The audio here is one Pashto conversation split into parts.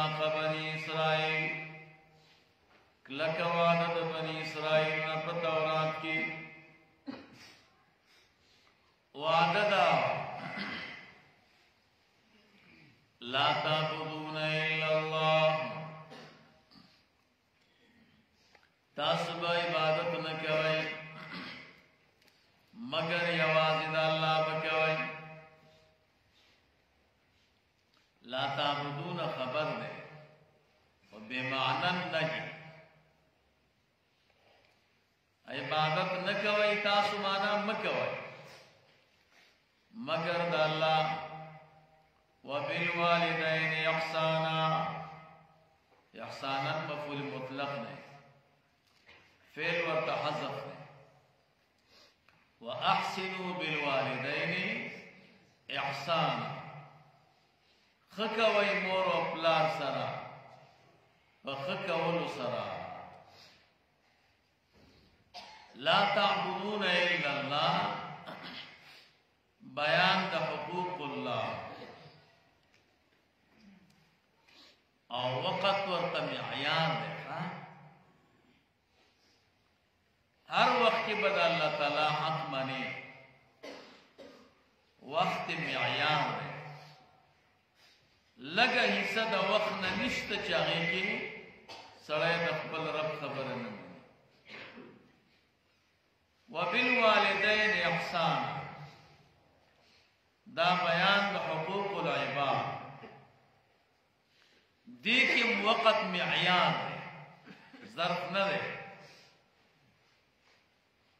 میثاق بنی اسرائیل کلک وعدد بنی اسرائیل نپ تورات کی وعددا لا تعبدون الا اللہ تاسب عبادت نہ کوئ مگر یوازې د الله بکوئ لا تعبدون خبر دے و بمعنى نہیں عبادت نہ کوئ تاسو مانا مکوئ مگر د الله وبالوالدین احسانا احسانا مفعول مطلق نہیں فعل ورته حذف ہے واحسنوا بالوالدین احسانا خکوی مور و پلار سرا بخکولو سرا لا تعبدون الا اللہ بیان دا حقوق اللہ اور وقت ورطا معیار دیکھا ہر وقت کی بدا اللہ تعالی حق مانی وقت معیار دے لگا حصہ دا وقت نشت چاہے کی سڑے دخبل رب خبر نمی وبالوالدین احسان دا بیان دا حقوق العباد دیکھیں وقت معیار دے ظرف نہ دے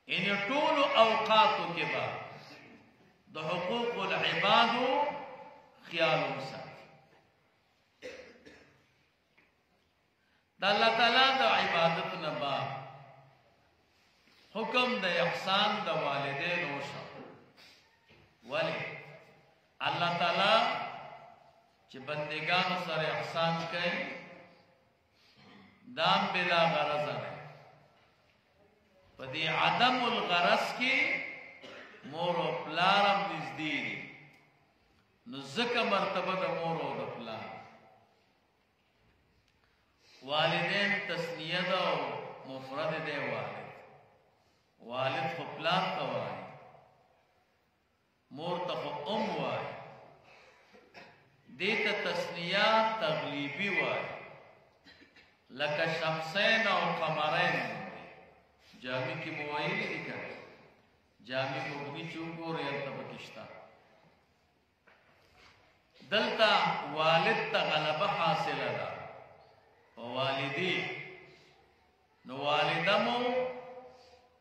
ان طول اوقاتو کے بعد دا حقوق العباد خیال مسا دا اللہ تعالیٰ دا عبادت نبا حکم دا احسان دا والدین وشا ولی اللہ تعالیٰ چی بندگان سر احسان کئی دام بلا غرض ہے پدی عدم الغرض کی مور و پلارم نزدیری نزک مرتبہ دا مور و دا پلار والدین تسنیہ دا و مفرد دے والد خو پلار تا وائی مور تا خو وائی دیتا تسنیہ تغلیبی وائی لکا شمسین و قمرین جامی کی موائل دکھا جامی کو اگنی چونکو ریلتا بکشتا دلتا والد تا غلبہ حاصل دا والدی نو والدمو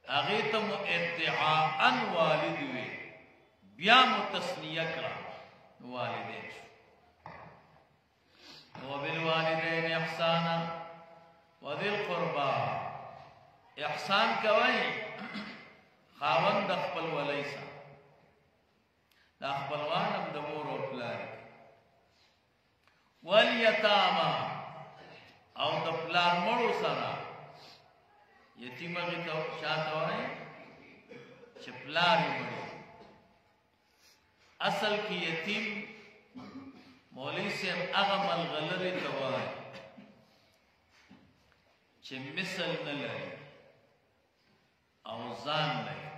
اغیتمو ادعاءن والدوی بیامو تسنیہ کرا نو والدین شو وبالوالدین احسانا وذی القربا احسان کوئی خاون د خپل ولیسا د خپلوانم د مور او پلار والیتاما او د پلار مړو سره یتیم هغه ته شاته وای چې پلار یې مړ اصل کې یتیم مولوی صاحب هغه ملغلرې ته وای چې مثل نه لري او ځان لري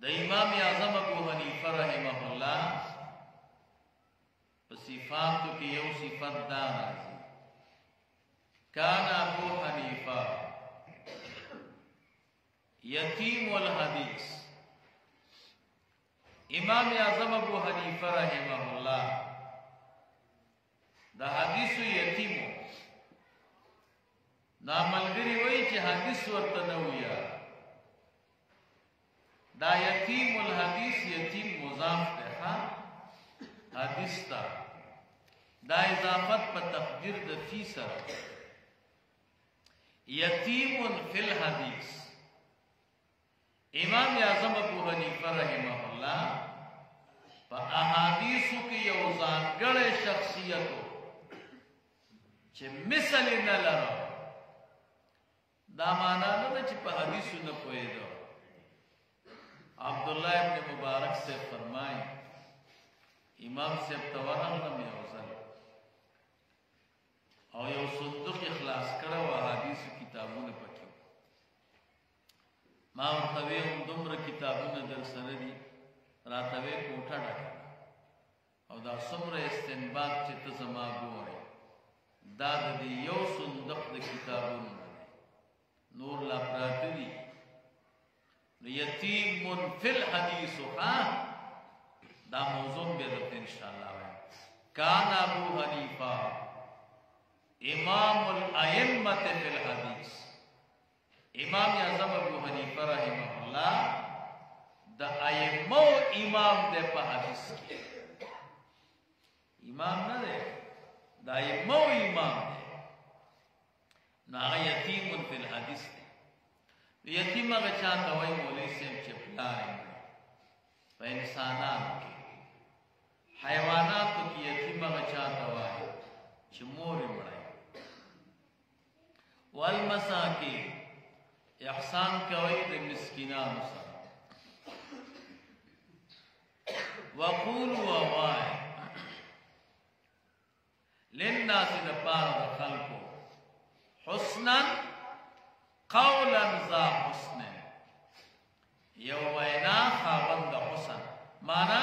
د امام اعظم ابو حنیفه رحمه الله په صفاتو کې یو صفت دا راځي کان ابو حنیفه یتیم الحدیث امام اعظم ابو حنیفه رحمه الله دا حدیث یتیمو ناملګری وای چې حدیث ورته نه ویا دا یتیم الحدیث یتیم مضاف ده حدیث تا دا اضافت په تقدیر د فی سره یتیم فی الحدیث امام اعظم ابو حنیفه رحمه الله په احادیثو کې یو ځانګړی شخصیت چې مثل نه لرو دا معنا نه چې په حدیثو نه پوهېدو عبداللہ ابن مبارک سے فرمائے امام صاحب ته ورغلم یو ځل او یو صندوق خلاص کړه او احادیثو کتابونه پکې ما ورته ویم دومره کتابونه در سره دي راته وی کوټه ډکه او دا څومره استنباط چې ته زما ګورې دا د یو صندوق د کتابونو نه دی نور لا پراته دي یتیم فی الحدیث دا موضوع به درته انشاءالله وایم کان ابو حنیفه امام الائمه فی الحدیث امام اعظم ابو حنیفه رحمه الله د ائمه امام د په حدیث کې امام نه دی د ائمه امام دی نو هغه یتیم فی الحدیث دی یتیم هغه چاته وایي مولوی صاحب چې پلار یې په انسانانو کې حیواناتو کې یتیم هغه چاته وایي چې مور یې مړی والمساکین احسان کوي د مسکینانو سره وقولوا وای للناس لپاره د خلکو حسنا قولا ذا حسن یو وینا خاوند حسن معنا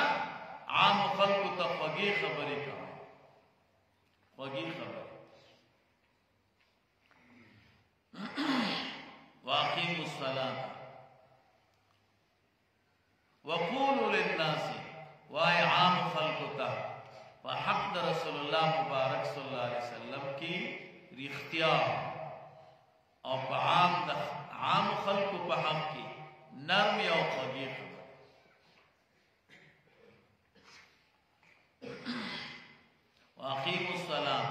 عام خلکو ته خوږې خبرې کوي خوږې خبرې واقیموا الصلاة وقولوا للناس وای عام خلقو ته په حق د رسول الله مبارک صلی الله علیه وسلم کی رښتیا او په عام خلقو په حق کی نرم او خوږې خبرې واقیموا الصلاة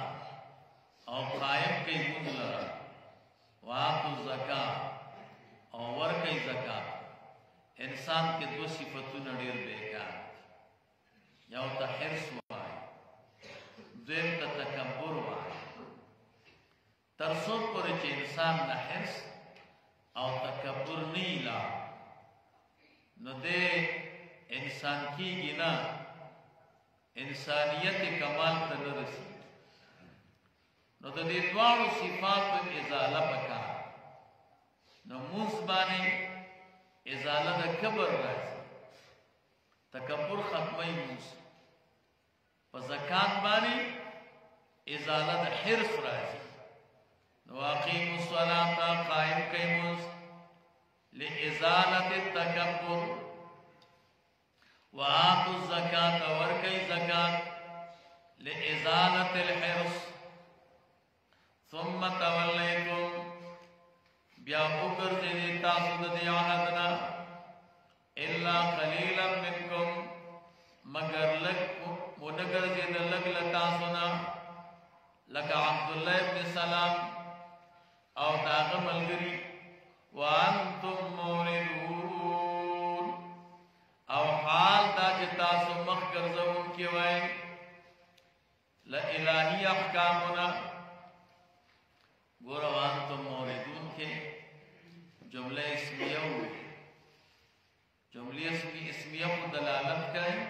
او قائم کړئ مونږ لره وآتوا الزکاة او ورکړئ زکات انسان کې دو صفتونه ډېر بیکار یو ته حرص وایي دویم ته تکبر وایي تر څو پورې چې انسان نه حرص او تکبر نه لا نو دې انسان کېږي نه انسانیت کمال ته نه رسي نو د دې دواړو صفاتو ازاله پکار نو موږ باندې ازاله د کبر راځي تکبر ختمي موږ په زکات باندې ازاله د حرص راځي نو اقیموا الصلاة قائم کئ موږ لازاله التکبر وآتوا الزکاة ورکئ زکات لازاله الحرص ثم تولیتم بیا وګرځئ تاسو د دې عهدنا الا قليلا منکم مگر لږ ونګرځئ د لږ له تاسو نه لکه عبد الله ابن سلام او داغه ملګری وانتم موردون او حال دا چې تاسو مخ ګرځونکي وای لا الهی احکامنا گورا وانتم موردون کے جملہ اسمیہ ہوئی جملہ اسمیہ کو دلالت کریں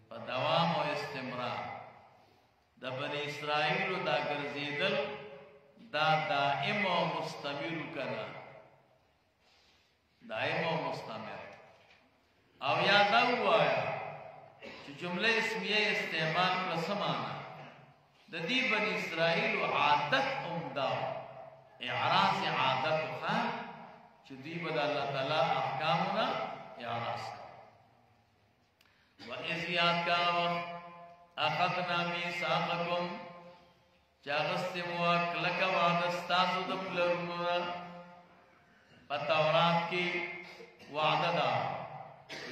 پا دوام و استمرار دا بنی اسرائیل دا گرزیدل دا دائم و مستمر کنا دائم و مستمر او یادا ہوا ہے کہ جملہ اسمیہ استعمال کا سمانا د دې بنی اسرائیل عادت عمده اعراض عادت خا چې دوی به الله تعالی احکامنا اعراض و اذ یاد کا اخذنا میثاقکم چاغست موکلک وعده ستاسو د پلرونو په تورات کې وعده دا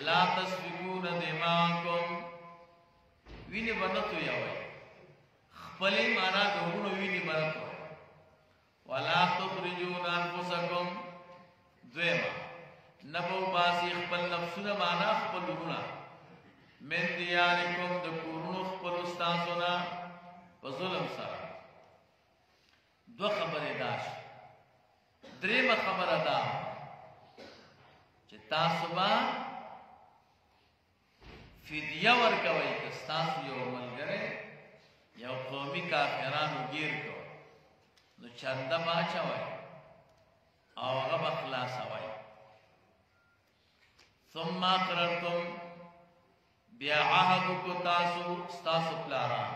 لا تسفكون دماءکم ویني بنتو یوي خپلې معنا د ورونو ویني برکو ولا تخرجون انفسکم دویما نبو باسی خپل نفسونه معنا خپل ورونه من دیارکم د کورونو خپل استاسونه په ظلم سره دو خبرې داش درېمه خبره ده چې تاسو به فدیه ورکوئ که ستاسو یو ملګری یو قومي کافرانو گیر کو نو چنده باچوئ او هغه به خلاصوئ. ثم اقررتم بیا عهد کو تاسو ستاسو پلاران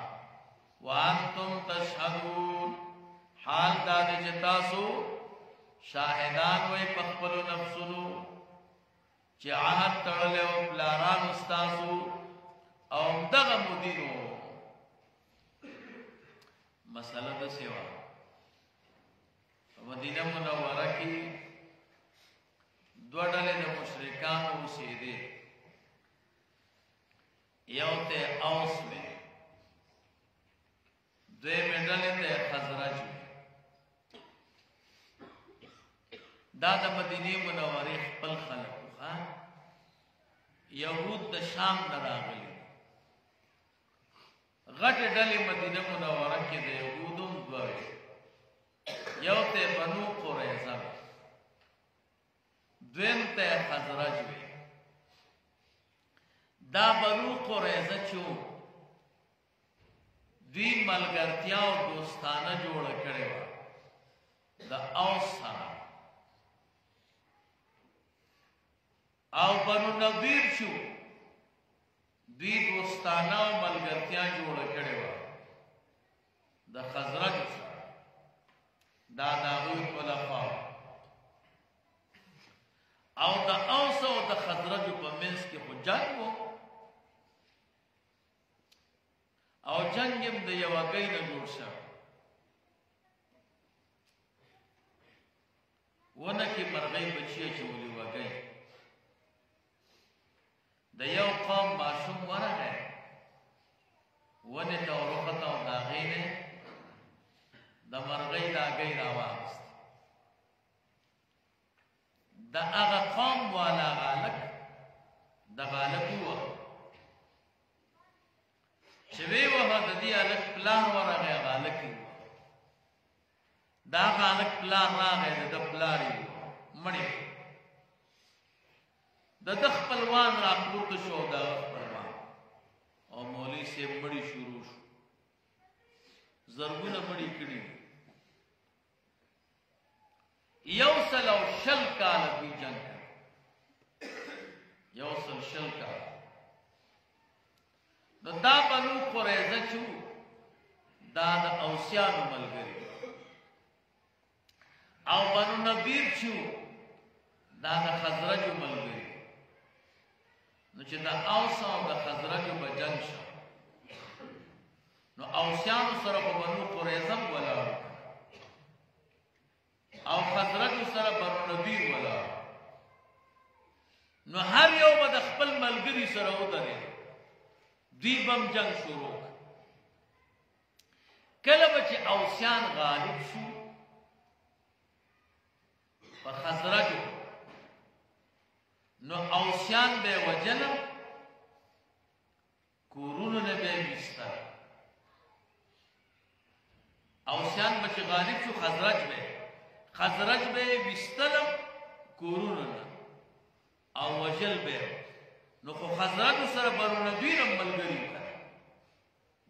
وانتم تشهدون حال دا دی چې تاسو شاهدان وئ په خپلو نفسونو چې عهد تړلی و پلارانو ستاسو او همدغه مدینو. مسله داسې وه په مدینه منوره کې دوه ډلې د مشرکانو اوسېدې، یو ته اوس وې، دویمې ډلې ته خزرج وې. دا د مدینې منورې خپل خلک وو. یهود د شام نه راغلي، غټې ډلې مدینه منوره کې د یهودو دوه وې، یو ته بنو قریظه وې، دویم ته خزرج وې. دا بنو قریظه چې وو دوی ملګرتیا او دوستانه جوړه کړې وه د اوس سره، او بنو نضیر شو دوی دوستانه او ملګرتیا جوړه کړې وه د خزرجو سره. دا د هغوی خلفا او د اوس او د خزرجو په منځ کې خو جنګ و، او جنګ هم د یوه ګۍ نه جوړ شوی. ونه کې مرغۍ بچي اچولي وګۍ، د یو قوم ماشوم ورغی ونې ته وروخته او د هغې نه د مرغۍ دا ګۍ راواخیست. د هغه قوم والا غالک د غالک ووهه چې ویې وهه د دې هلک پلار ورغی غالک یې ووهه. دا غالک پلار راغی د ده پلار یې ووهه مړې د ده خپلوان راپورته شو، د هغه خپلوان او مولوي صاحب مړي شروع شو، زرګونه مړي کړي. 100 کاله دوی جنګ کړی، 100 کاله. نو دا بنو قریظه چې وو دا د اوسیانو ملګري، او بنو نضیر چې وو دا د خزرجو ملګري. نو چې د اوس او د خزرجو به جنګ شو نو اوسیانو سره په بنو قریظه ولاړ او خزرجو سره بنو نضیر ولاړ. نو هر یو به د خپل ملګري سره ودرېد، دوی به هم جنګ شروع کړ. کله به چې اوسیان غالب شو په خزرجو نو اوسیان به وجنه، کورونو نه به ویستل. اوسیان به چې غالب شو خزرج به ویستل کورونو نه او وجل به. نو خو خزرجو سره بنو نضیر هم ملګري کړه،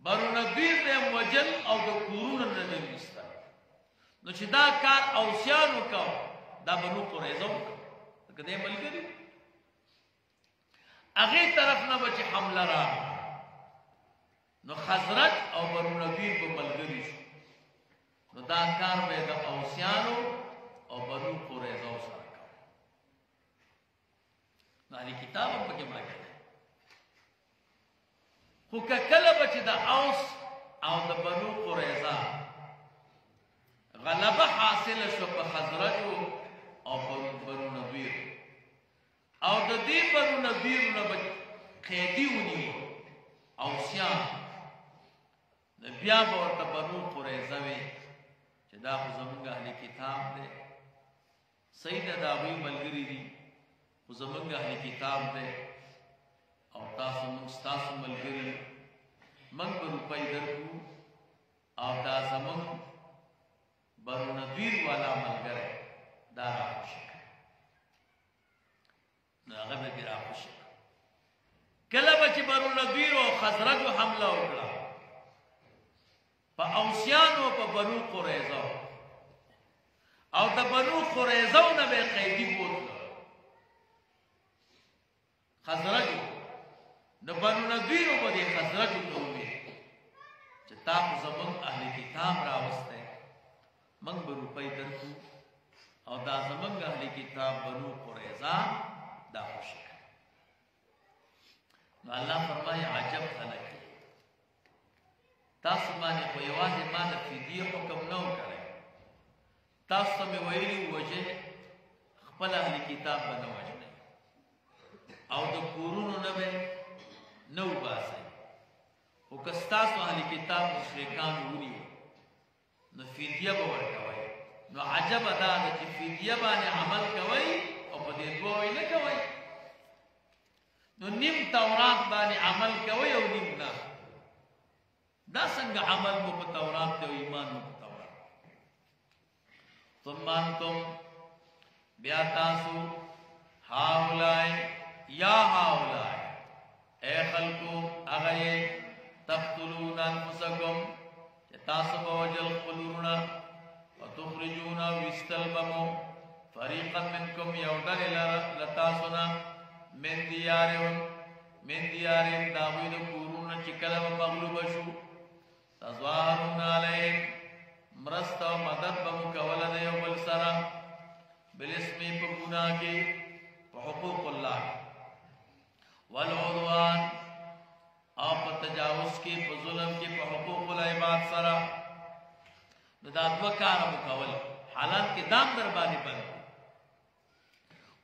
بنو نضیر به هم وجل او د کورونو نه به ویستل. نو چې دا کار اوسیانو کوه دا بنو قریظه وکړه، ځکه دی ملګري. هغې طرف نه به چې حمله راغله نو خزرج او بنو نضیر به ملګري شو، نو دا کار به د اوسیانو او بنو قریظه سره کوه. نو اهل کتاب هم پکې مراجعه کوي. خو که کله به چې د اوس او د بنو قریظه غلبه حاصله شو په خزرجو او بنو نضیر، او د دې بنو نضیر نه به قیدي ونیو اوسیان، بیا به ورته بنو قریظه وي چې دا خو زمونږ اهل کتاب دی، صحیح ده د هغوی ملګري دي خو زمونږ اهل کتاب دی او تاسو موږ ستاسو ملګري، موږ به روپۍ درکړو او دا زمونږ بنو نضیر والا ملګری دا راخوشي نو هغه به دې راخوشي. کله به چې بنو نذیر او خزرج حمله وکړه په اوسیانو په بنو قریظه او د بنو قریظه نه به قیدی بوتله خزرج د بنو نذیر په دې خزرج ته وی چې تاسو زمون اهل کتاب راوسته من به روپۍ درکو او دا زمونږ اهل کتاب بنو قریظه دا خوشي نو الله فرمایي عجب خلک تاسو باندې خو یوازې ما د فدیه حکم نه وکړی تاسو مې ویلي وجه خپل اهل کتاب به نه وژنئ او د کورونو نه به نه وباسئ خو که ستاسو اهل کتاب مشرکان ونیو نو فدیه به ورکوئ نو عجب دا ده چې فدیه باندې عمل کوئ او په دې دوه نه کوئ نو نیم تورات باندې عمل کوي او نیم نه دا څنګه عمل مو په تورات ته ایمان مو په تورات ثم انتم بیا تاسو هاولای یا هاولای اے خلقو هغه تقتلون انفسکم چې تاسو به وجل خپلونه وتخرجون ويستلبمو فريقا منكم يودل لتاسنا من دیارهم داوید کورون چکل و مغلوب شو تظاهرون علیهم مرست و مدد بمکول دیو بالسرا بالاسمی پا گناہ کی پا حقوق اللہ والعدوان او پا تجاوز کی پا ظلم کی پا حقوق العباد سرا دا دو کار مکول حالات کی دام دربانی بند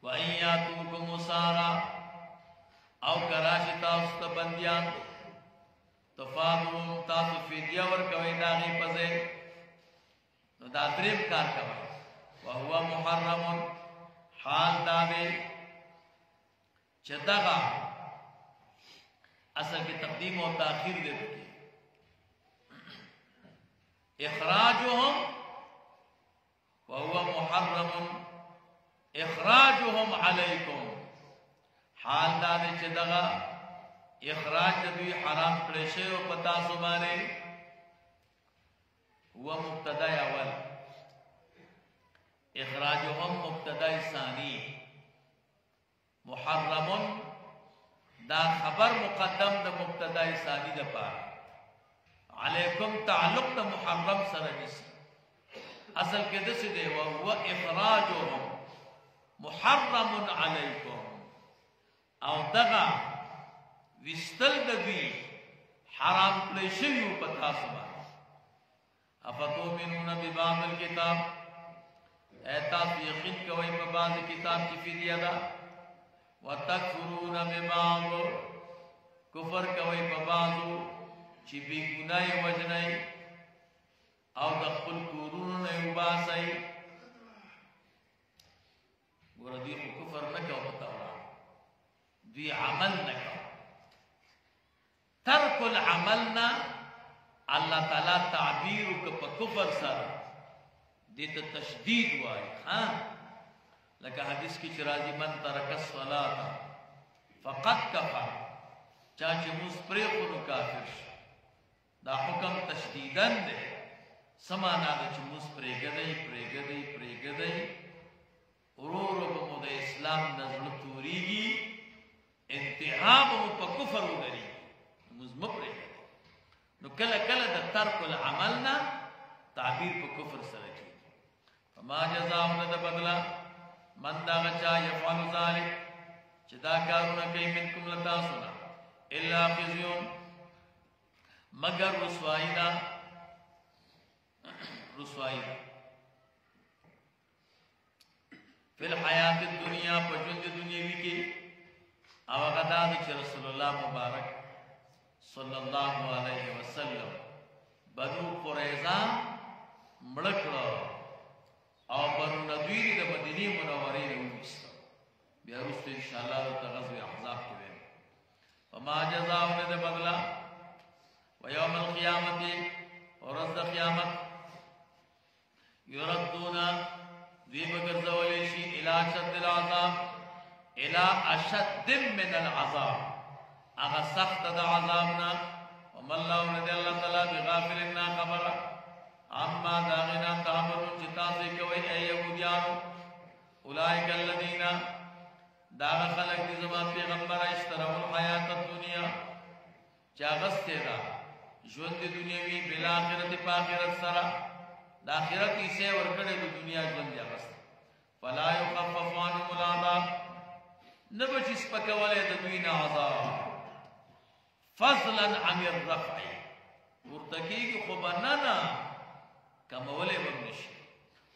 وَإِن يَأْتُوكُمْ أُسَارَىٰ او کراشی تاسو ته بندیان تفاضلون تاسو فدیه ورکوئ د هغې په ځای نو دا دریم کار کوئ وهو محرم حال دا دی چې دغه اصل کې تقدیم او تاخیر دی پکې اخراجهم وهو محرم اخراجهم علیکم حال دا دی چې دغه اخراج د دوی حرام کړی شوی او په تاسو باندې هو مبتدا اول اخراجهم مبتدا ثانی محرم دا خبر مقدم د مبتدا ثانی د پاره علیکم تعلق د محرم سره نشي اصل کې د څه دی او اخراجهم محرم علیکم او دغه وستل د دوی حرام کړی شوی په تاسو باندې افتؤمنون ببعض الكتاب تاسو یقین کوئ په بعض کتاب کې فدیه ده وتکفرون ببعض کفر کوئ په بعضو چې بې ګناه وجنئ او د خپل کورونو نه وباسئ ګوره دوی خو کفر نه کوي په تورات دوی عمل نه کوي ترک العملنا الله تعالی تعبیر وکړه په کفر سره دې ته تشدید وایي ها لکه حدیث کې چې راځي من ترک الصلاة فقد کفر چا چې موږ پرېښو نو کافر شو دا حکم تشدیدن دی سمانا ده چې موږ پرېږدئ ورو ورو به مو د اسلام نه زړه تورېږي انتها به مو په کفر ودرېږي موږ مه پرېږدئ نو کله کله د ترک العمل نه تعبیر په کفر سره کېږي فما جزاء نه د بدله من دا غچا یفعل ذلک چې دا کارونه کوي منکم له تاسو نه الا خزیون مگر رسوایی ده فی الحیات الدنیا په ژوند دنیوي کې او هغه دا چې رسول الله مبارک صلی الله علیه وسلم بنو قریظه مړه کړه او بنو نذیر د مدینې منورې نه وایسته بیا وروسته ان شاء الله د غزوه احزاب کې وایي فما جزاء د بدلا ويوم القيامه ورځ د قیامت يردون ذي بغرزول شي الى اشد العذاب الى اشد من العذاب اغا سخت دا عذابنا وما الله ندی اللہ تعالی بغافلنا خبر عما داغنا تعملون جتاسی کوئی اے یہودیانو اولئک الذین داغ خلق دی زمان پیغمبر اشتروا الحیات الدنیا چاغستے دا جوند دنیاوی بالآخرت پاخرت سرا دا آخرت اسے ورکڑے دو دنیا جوند جاغست فلا یخفف عنهم العذاب نبچ اس پکولے دوین عذاب فضلا عن الرفع ورتکی کی خوبنانا کمولے بمنش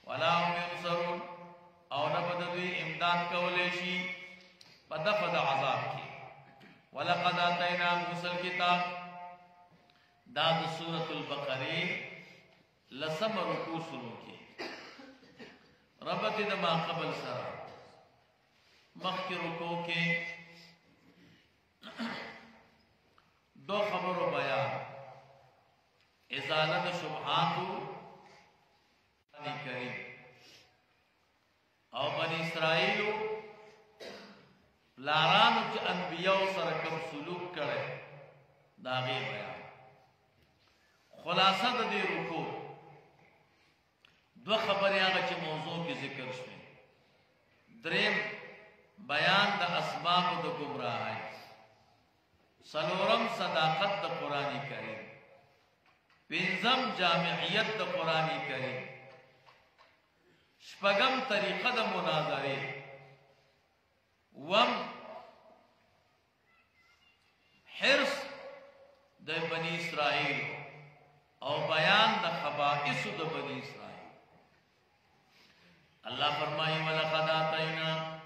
ولا هم ينصرون او نبدوی امداد کولے شی پدفد عذاب کی ولقد آتینا موسی الکتاب داد سورة البقرہ لسم رکو شروع کی ربط دما قبل سرا مخی رکو کے دو خبر و بیان ازالت شبہاتو بنی کریم او بنی اسرائیلو لارانو چا انبیاء سرکم سلوک کرے داغی بیان خلاصہ دا دی رکو دو خبری آگا چا موضوع کی ذکر شوئی درم بیان دا اسباب دا گمراہ ہے سلورم صداقت دا قرآن کریم پنزم جامعیت دا قرآن کریم شپگم طریقہ دا مناظرے وم حرص دا بنی اسرائیل او بیان دا خبائث دا بنی اسرائیل اللہ فرمائی وَلَقَدْ آتَيْنَا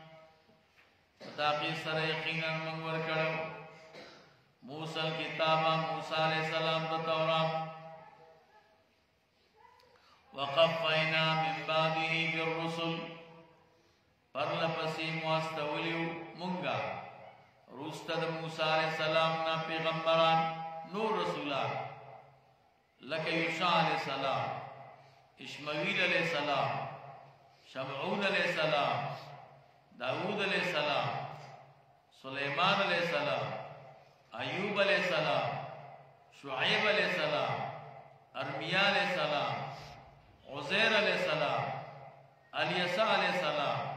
تاقی سر یقینا منور کرو موسیٰ الکتابہ موسیٰ علیہ السلام دا تورات وَقَفَّيْنَا مِن بَعْدِهِ بِالرُّسُلِ پر لپسی مواستولیو منگا روستد موسیٰ علیہ السلام نا پیغمبران نور رسولان لکہ یوشع علیہ السلام اشمویل علیہ السلام شمعون علیہ السلام داود علیہ السلام سلیمان علیہ السلام ایوب علیہ السلام شعیب علیہ السلام ارمیہ علیہ السلام عزیر علیہ السلام الیسع علیہ السلام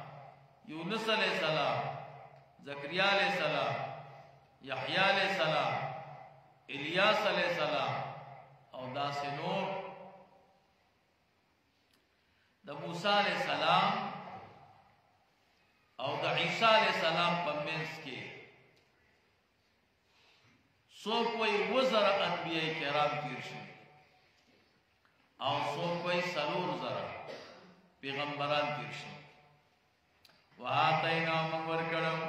یونس علیہ السلام زکریہ علیہ السلام یحییٰ علیہ السلام الیاس علیہ السلام او دا سنور دا موسیٰ علیہ السلام او دا عیسیٰ علیہ السلام پا منس کے سو کوئی وزر انبیاء کرام تیرشن او سو کوئی سلور زر پیغمبران تیرشن وآتینا منور کرم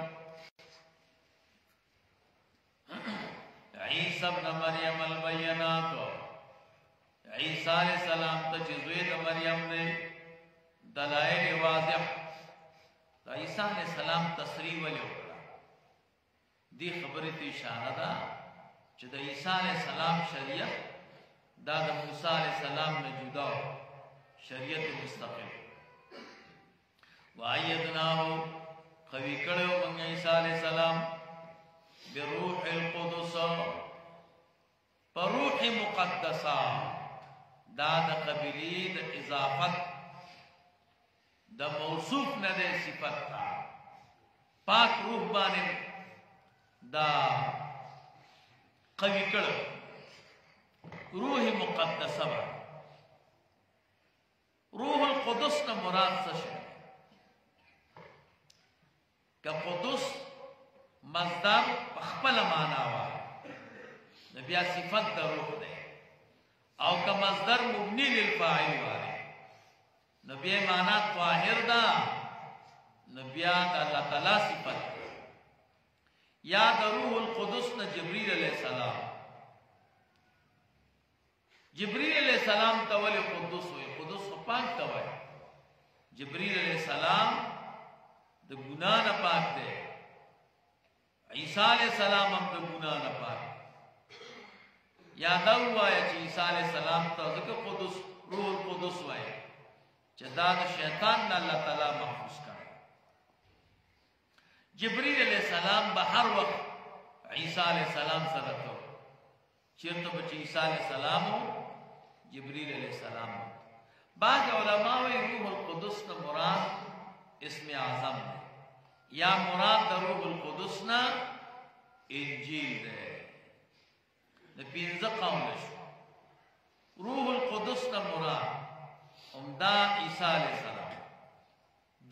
عیسیٰ ابن مریم البینات عیسیٰ علیہ السلام تا جزوید مریم دے دلائل واضح تا عیسیٰ علیہ السلام تصریح ولی اکرا دی خبری تی اشارہ دا چھ دا عیسیٰ علیہ السلام شریعت دا دا موسیٰ علیہ السلام نے جدا شریعت مستقل وَأَيَّدْنَاهُ قوی کڑیو منگ عیسیٰ علیہ السلام بروح القدس پر روح مقدسہ دا دا قبلی دا اضافت دا موصوف ندے صفت تا پاک روح بانے دا قوی کڑو روح مقدسہ با روح القدس نا مراد سشن کہ قدس مصدر پخپل مانا وا نبیا صفت دا روح دے او کہ مصدر مبنی للفاعل والے نبی مانا طاہر دا نبیا دا اللہ تعالی صفت یا دا روح القدس نا جبریل علیہ السلام جبریل علیہ السلام تولی قدس ہوئی قدس کو پاک تولی جبریل علیہ السلام دا گناہ نا پاک دے عیسیٰ علیہ السلام ہم دا گناہ نا پاک یادا ہوا ہے چی عیسیٰ علیہ السلام تا ذکر قدس روح القدس ہوئے چی دا شیطان نا اللہ تعالیٰ محفوظ کر جبریل علیہ السلام بہر وقت عیسی علیہ السلام سره کو چیرته بچ عیسی علیہ السلام جبريل علیہ السلام. بعض علماء روح القدس نه مراد اسم اعظم ہے یا مراد روح القدس نه انجیل ہے. د پنځه قول شو. روح القدس نه مراد عمدا عیسی علیہ السلام.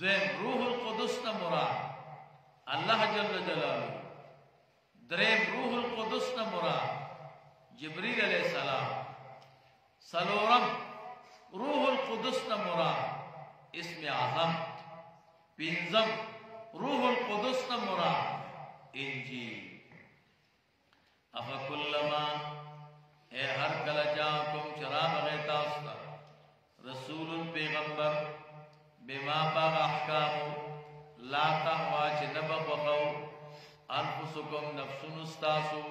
دویم روح القدس نه مراد الله جل جلاله. دریم روح القدس نه مراد جبريل علیہ السلام. سلورم روح القدس نه مراد اسم اعظم. پنځم روح القدس نه مراد انجیل. افکلما اے ہر کله جاءکم چراب غیتا استا رسول پیغمبر بما باغ احکام لا تهوا چنبق وقو انفسکم نفسن استاسو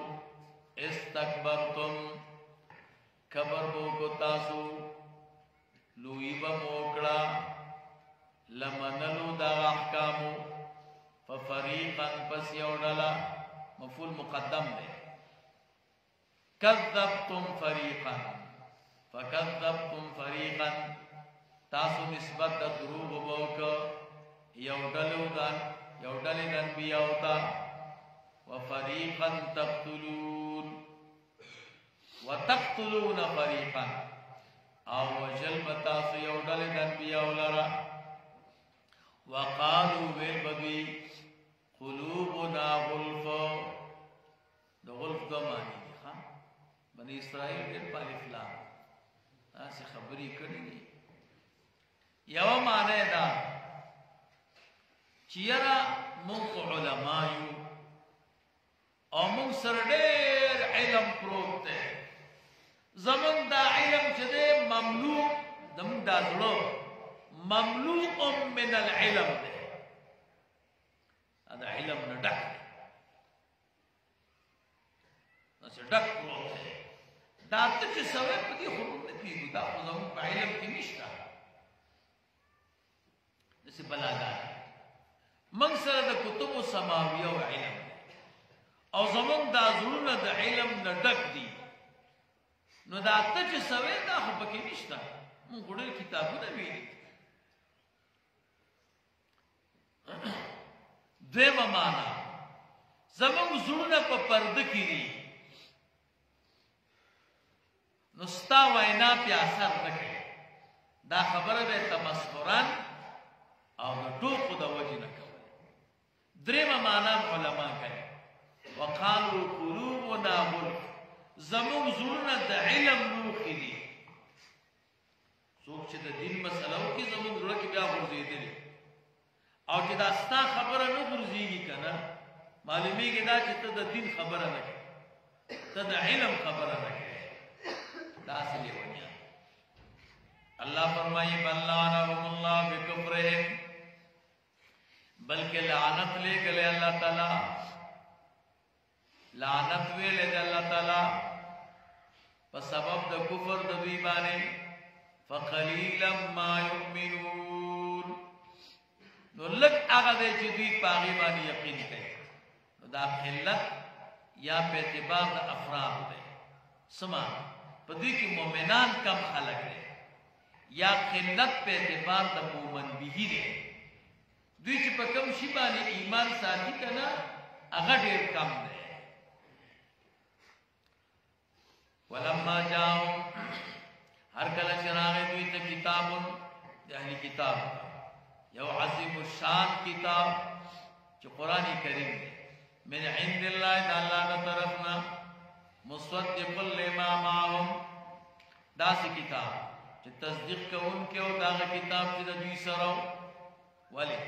استکبرتم کبر بوکو تاسو لویبا موکڑا لمنلو دا احکامو ففریقا پس یوڈلا مفعول مقدم دے. کذبتم فریقا فکذبتم فریقا تاسو نسبت دا دروغ بوکو یوڈلو دن بیاوتا وفریقا تقتلون وتقتلون فریقا او وجل بتاسو یوڈل دن بیاولرا وقالو ویببی قلوبنا غلف. دا غلف دو معنی دی خواہ بنی اسرائیل دیر پالی فلان ایسی خبری کری دی. یو معنی دا چیرا منق علمایو او منق سر دیر علم پروت دے. زمن دا علم چدے مملوک دم دا دلو مملوک من العلم دے. دا علم ندک دے نسی ڈک پروت دے. دا تچ سوے پدی خورون نپیدو دا زمن پا علم کی نشتا نسی بلاگا دے. منگ سر دا کتب و سماویہ و علم دے او زمن دا ظلون دا علم ندک دی. نو دا تچ سوے دا خبکی نشتا من گوڑر کتابو دا بیلی. دویم مانا زمن ظلون پا پرد کی دی نو ستا وینا پی اثر نکے. دا خبر بے تمسخران او دا ٹوکو دا وجی نکو. دریم مانا علماء کئی وقالو قلوبنا غلف زمون زورنا دا علم لوخی دی. سوک چه دا دین مسئلہو کی زمون زورنا کی بیا غرزی دی او چه دا ستا خبر نو غرزی گی کنا معلومی گی دا چه تا دا دین خبر نکی تا دا علم خبر نکی. دا اصلی ونیا اللہ فرمائی بل لعنہم اللہ بکفرہم بلکہ لعنت لے گلے اللہ تعالی لعنت ویلے دے اللہ تعالی پس سبب دا کفر دا دوی بانے فقلیلا ما یؤمنون. نو لگ آغا دے چی دوی پاغی بانی یقین کہے. نو دا خلت یا پہ اعتبار دا افراد دے سمان پا دوی کی مومنان کم خلق دے یا خلت پہ اعتبار دا مومن بھی دے. دوی چی پا کم شیبانی ایمان ساتھی کنا اغا دیر کم دے. ولما جاؤں ہر کل چراغ دوی تا کتابن اہلی کتاب یو عظیم الشان کتاب جو قرآن کریم دے من عند اللہ دا اللہ نا طرفنا مصدق لما معاهم دا سی کتاب جو تصدیق کا ان کے ہو دا کتاب چی دا دوی سرو ولی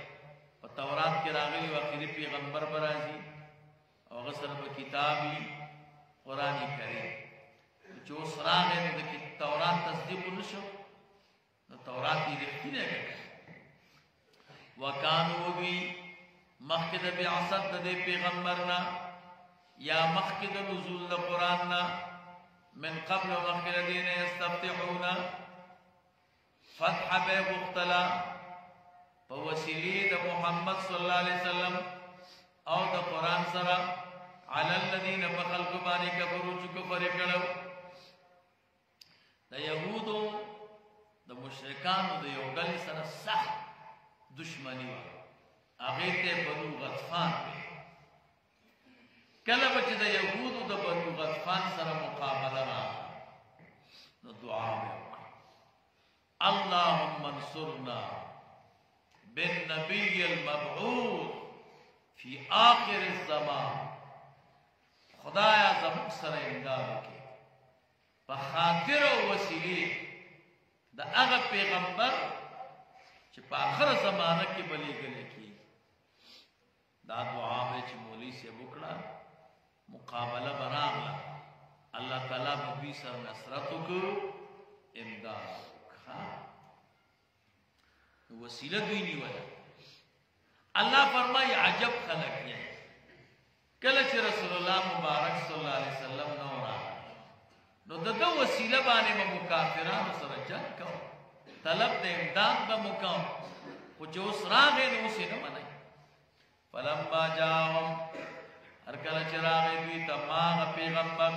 و تورات کے راغلی و آخری پیغمبر برازی و غصر با کتابی قرآن کریم جو سراغ ہے نو تورات تصدیق نشو نو تورات ہی رختی نے گئے. وکانو بھی مخد بعصد دے پیغمبرنا یا مخد نزول دا قرآننا من قبل مخد دین یستفتحونا فتح بے مختلا فوسیلی دا محمد صلی اللہ علیہ وسلم او دا قرآن سرا علی الذین فخلق بانی کفروا چې کفر کړو د یهودو د مشرکانو د یو ډلې سره سخت دشمنی و هغه ته بنو غطفان کله چې د یهودو د بنو غطفان سره مقابله را نو دعا وکړه اللهم انصرنا بالنبي المبعوث في آخر الزمان خدایا زموږ سره امداد وکړي په خاطر او وسیله د هغه پیغمبر چې په آخر زمانه کې بلېږل کېږي دا دعا به چې مولوي صاحب وکړه مقابله به راغله الله تعالی به دوی سره نصرت وکړو امداد وکړه وسیله دوی نیوله الله فرمایي عجب خلق یې کله چې رسول الله مبارک صلی الله علیه وسلم نو راغی نو دغه وسیله باندې مکافرانو سره جنگ کوي طلب د امداد به مکام خو چې اوس راغی نو اوس یې نه مني فلما جاءهم هر کله چې راغی دوی ته ماغه پیغمبر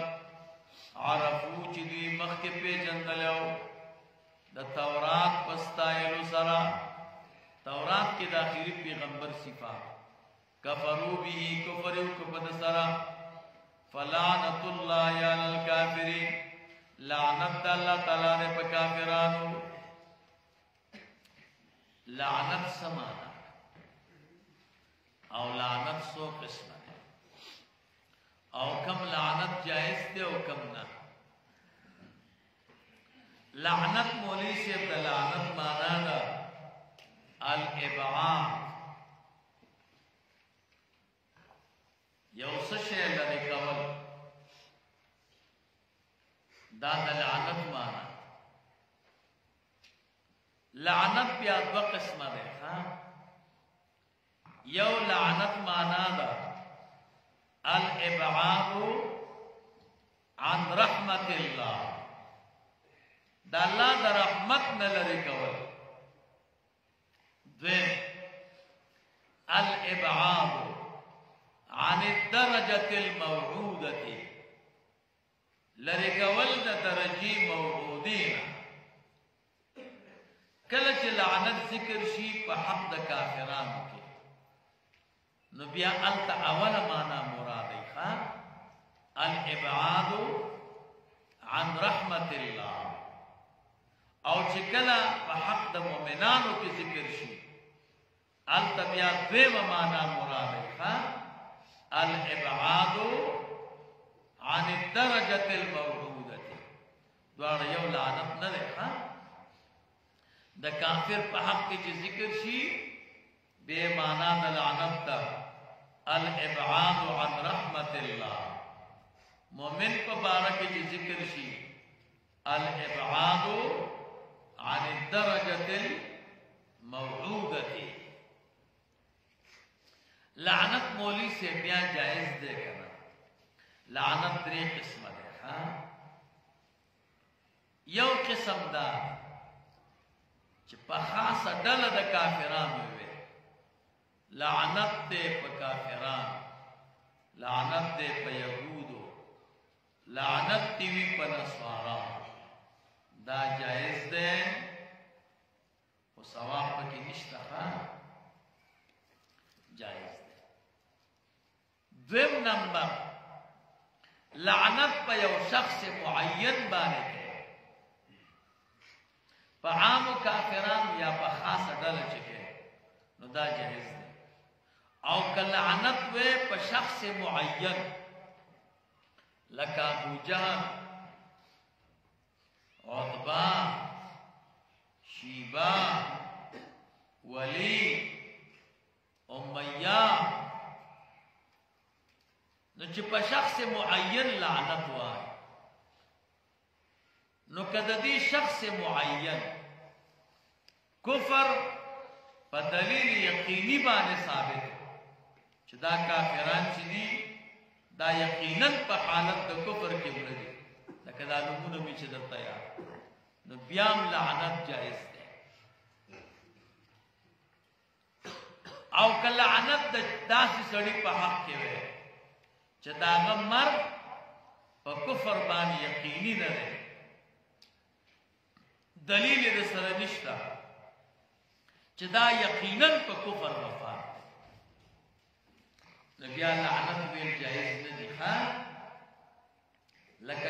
عرفو چې دوی مخکې پیژندلو د تورات پستایلو سره تورات کې د آخري پیغمبر صفات کفروا به کفر وکبد سره فلعنت الله علی الکافرین لعنت الله تعالی نے په کافرانو لعنت سمانا او لعنت سو قسم ہے او کم لعنت جائز دے او کم نہ لعنت مولی سے لعنت مانا دا الابعاد یو سشے لدی کول دا لعنت مانا لعنت بیا دو قسم دے یو لعنت مانا دا الابعاد عن رحمت اللہ دا اللہ دا رحمت نلری کول دویم الابعاد عن الدرجة الموعودة لری کول دا درجی موعودین کله چې لعنت ذکر شي په حق د کافرانو کې نو بیا انت اول معنا مراد ښه الابعاد عن رحمت الله او چې کله په حق د مؤمنانو کې ذکر شي انت بیا دویمه معنا مراد ښه الابعاد عن الدرجة الموعودة دوار یو لعنت نه ده ښه د کافر په حق کې چې ذکر شي به معنا د لعنت ده الابعاد عن رحمت الله مؤمن په باره کې چې ذکر شي الابعاد عن الدرجة الموعودة لعنت مولی سے بیا جائز دے کنا لعنت درې قسمه ده ها یو قسم دا چې په خاصه ډله د کافرانو وي لعنت دې په کافرانو لعنت دې په يهودو لعنت دې په نصارا دا جائز ده او ثواب پکې نشته ها جائز ده دویم نمبر لعنت په یو شخص معین باندې په عام کافرانو یا په خاصه ډله چې کې نو دا جائز ده او کله لعنت وې په شخص معین لکه ابو جهل عتبہ شیبہ ولی امیہ نو چې په شخص معین لعنت وای نو کده دې شخص معین کفر په دلیل یقیني باندې ثابت چې دا کافران چې دي دا یقینا په حالت د کفر کې ولري لکه دا نمونه می چې درته یا نو بیا لعنت جائز ده او کله لعنت د داسې سړي په حق کې وي چې داغه مرګ په کفر باندې یقیني نه دی دلیل د سره نشته چې دا یقینا په کفر وفات نبی لعنت ویل جایز نه دي ښا لکه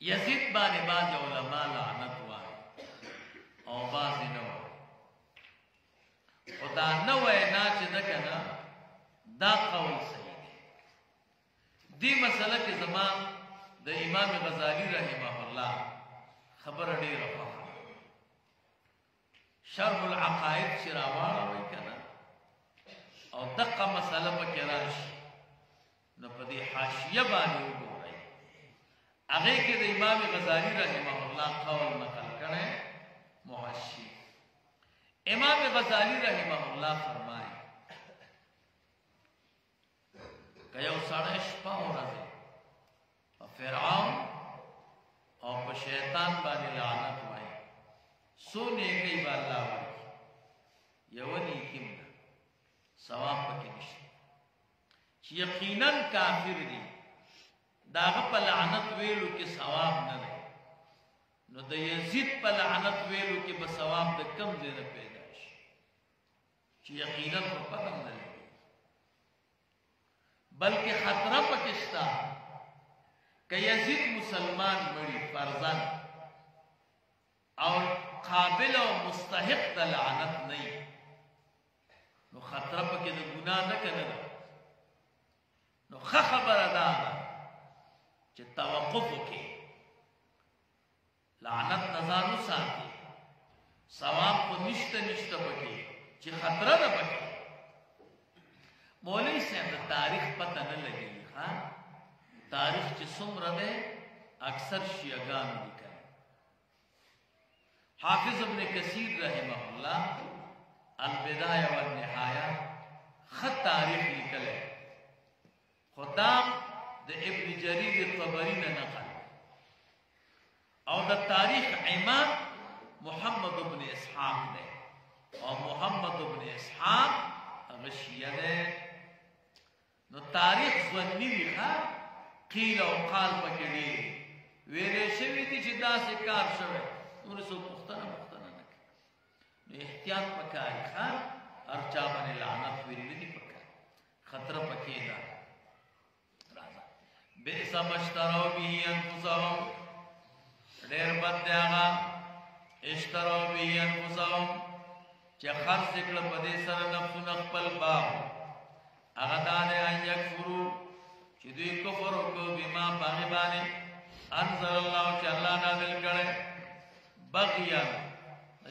یزید باندې بعض علما لعنت وایي او بعض نه وایي خدا نه وایي نه چې ده کنه دا قول صحیح دی دې مسله کې زمان د امام غزالی رحمه الله خبر ډیره خوښه شرح العقائد چې راواړوي کنه او دقه مسله پکې راشي نو په دې حاشیه باندې وګورئ هغه کې د امام غزالی رحمه الله قول نقل کړي محشی امام غزالی رحمه الله فرمایي که یو سړی شپه ورځي په فرعون او په شیطان باندې لعنت وایي څو نیکۍ به الله ورکړي یوه نیکي هم ده ثواب پکې نشته چې یقینا کافر دي داغه په لعنت ویلو کې ثواب نه دی نو د یزید په لعنت ویلو کې به ثواب د کم ځای نه پیدا شي چې یقینا په پته نه لګي بلکې خطره پکې شته که یزید مسلمان مړي فرضاً او قابل او مستحق د لعنت نه نو خطره پکې د ګناه نه کنه نو ښه خبره ده چې توقف وکړي لعنت نه ځان وساتي ثواب خو نشته پکې چې خطره ده پکې مولوي صاحب د تاریخ پته نه لګېږي ښه تاریخ چې څومره دی اکثر شیعګانو لیکلی حافظ ابن کثیر رحمه الله البدایه والنهایه ښه تاریخ لیکلی خدا د ابن جریر طبری نه نقل او د تاریخ امام محمد ابن اسحاق دی او محمد ابن اسحاق هغه شیعه دی نو تاریخ ظنی دی ښه قیل او قال پکې ډېر ویلې شوي دي چې داسې کار شوی نور څوک پوښتنه نه کوي نو احتیاط پکار ښه هر چا باندې لعنت ویلې دي پکار خطره پکې ده بئس ما اشتروا به انفسهم ډېر بد دی هغه اشتروا به انفسهم چې خرڅ کړه په دې سره نفسونه خپل باغ هغه دا دی ان یکفرو چې دوی کفر وکړو بما باغ باندې انزل الله چې الله نازل کړي بغیا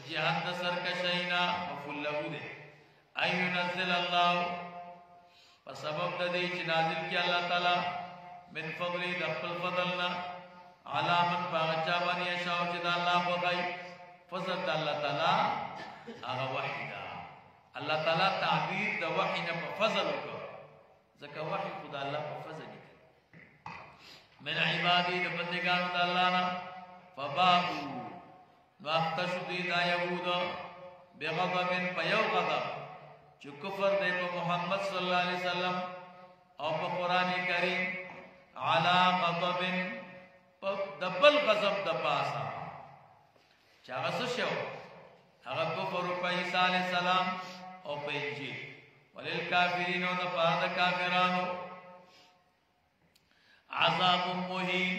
جهاد د سرکشینا مفعول له دی اي ينزل الله په سبب د دې چې نازل کړي الله تعالی من فضلی د خپل فضلنا علی من باغچا باندې شاو چې د الله وغي فضل د الله تعالی هغه وحی دا الله تعالی تعبیر د وحی نه په فضل وکړه ځکه وحی خدای الله په فضل کې من عبادی د بندگانو د الله نه فباءوا واختشوا دی دا یهود بغضب پیو غضب چې کفر دی په محمد صلی الله علیه وسلم او په قران کریم علا غضب دبل غضب د پاسا چې هغه څه شو هغه کفر په عیسی علیه السلام او په انجیل وللکافرین او د پاره د کافرانو عذاب مهین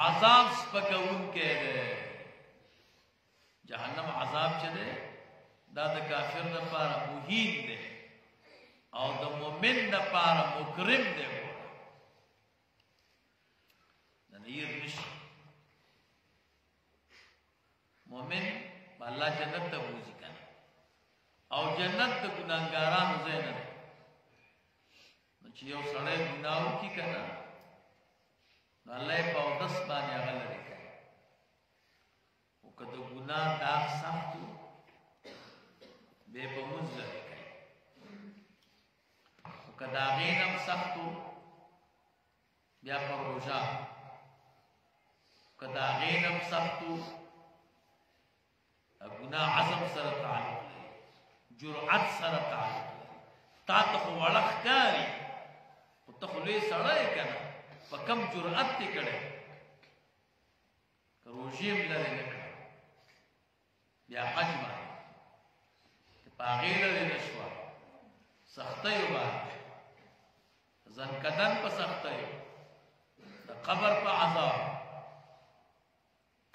عذاب سپکون کې ده جهنم عذاب چې ده دا د کافر د پاره مهین ده او د مؤمن د پاره مکرم ده نیر نشي مؤمن الله جنت ته وځي کنه او جنت د ګناګارانو ځای نه ده چې یو سړی ګناو کی کنه نو الله په داس باندې هغه لري کوي او کله ګناه دا سختو به په موږ لري کوي او کله غینم سختو بیا په روزه کدا غینم سختو ګناه عزم سره تعلق لري جرأت سره تعلق لري تا ته خو وړه ښکاري خو ته خو لوی سړی که نه په کم جرأت دې کړی که روژې هم لرې نه کړه بیا حج باندې چې په هغې لرې نه شوه سختیو باندې زنکدن په سختیو د قبر په عذاب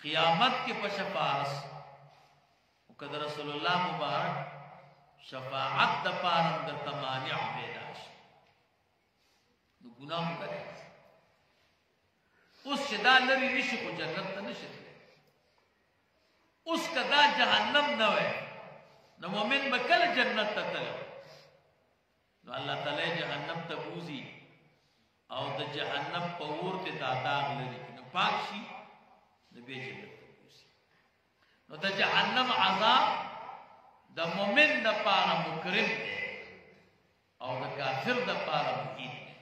قیامت کې په شفاعت او که د رسول الله مبارک شفاعت د پاره درته مانع پیدا شي نو ګناه وکړئ اوس چې دا لرې نشي خو جنت ته نشي تللی اوس که دا جهنم نه وی نو مؤمن به کله جنت ته تللی نو الله تعالی جهنم ته بوزي او د جهنم په اور کې دا داغ لري نو پاک شي نو بیا جنت ته بوزي نو د جهنم عذاب د مؤمن د پاره مکرم دی او د کافر د پاره مهین دی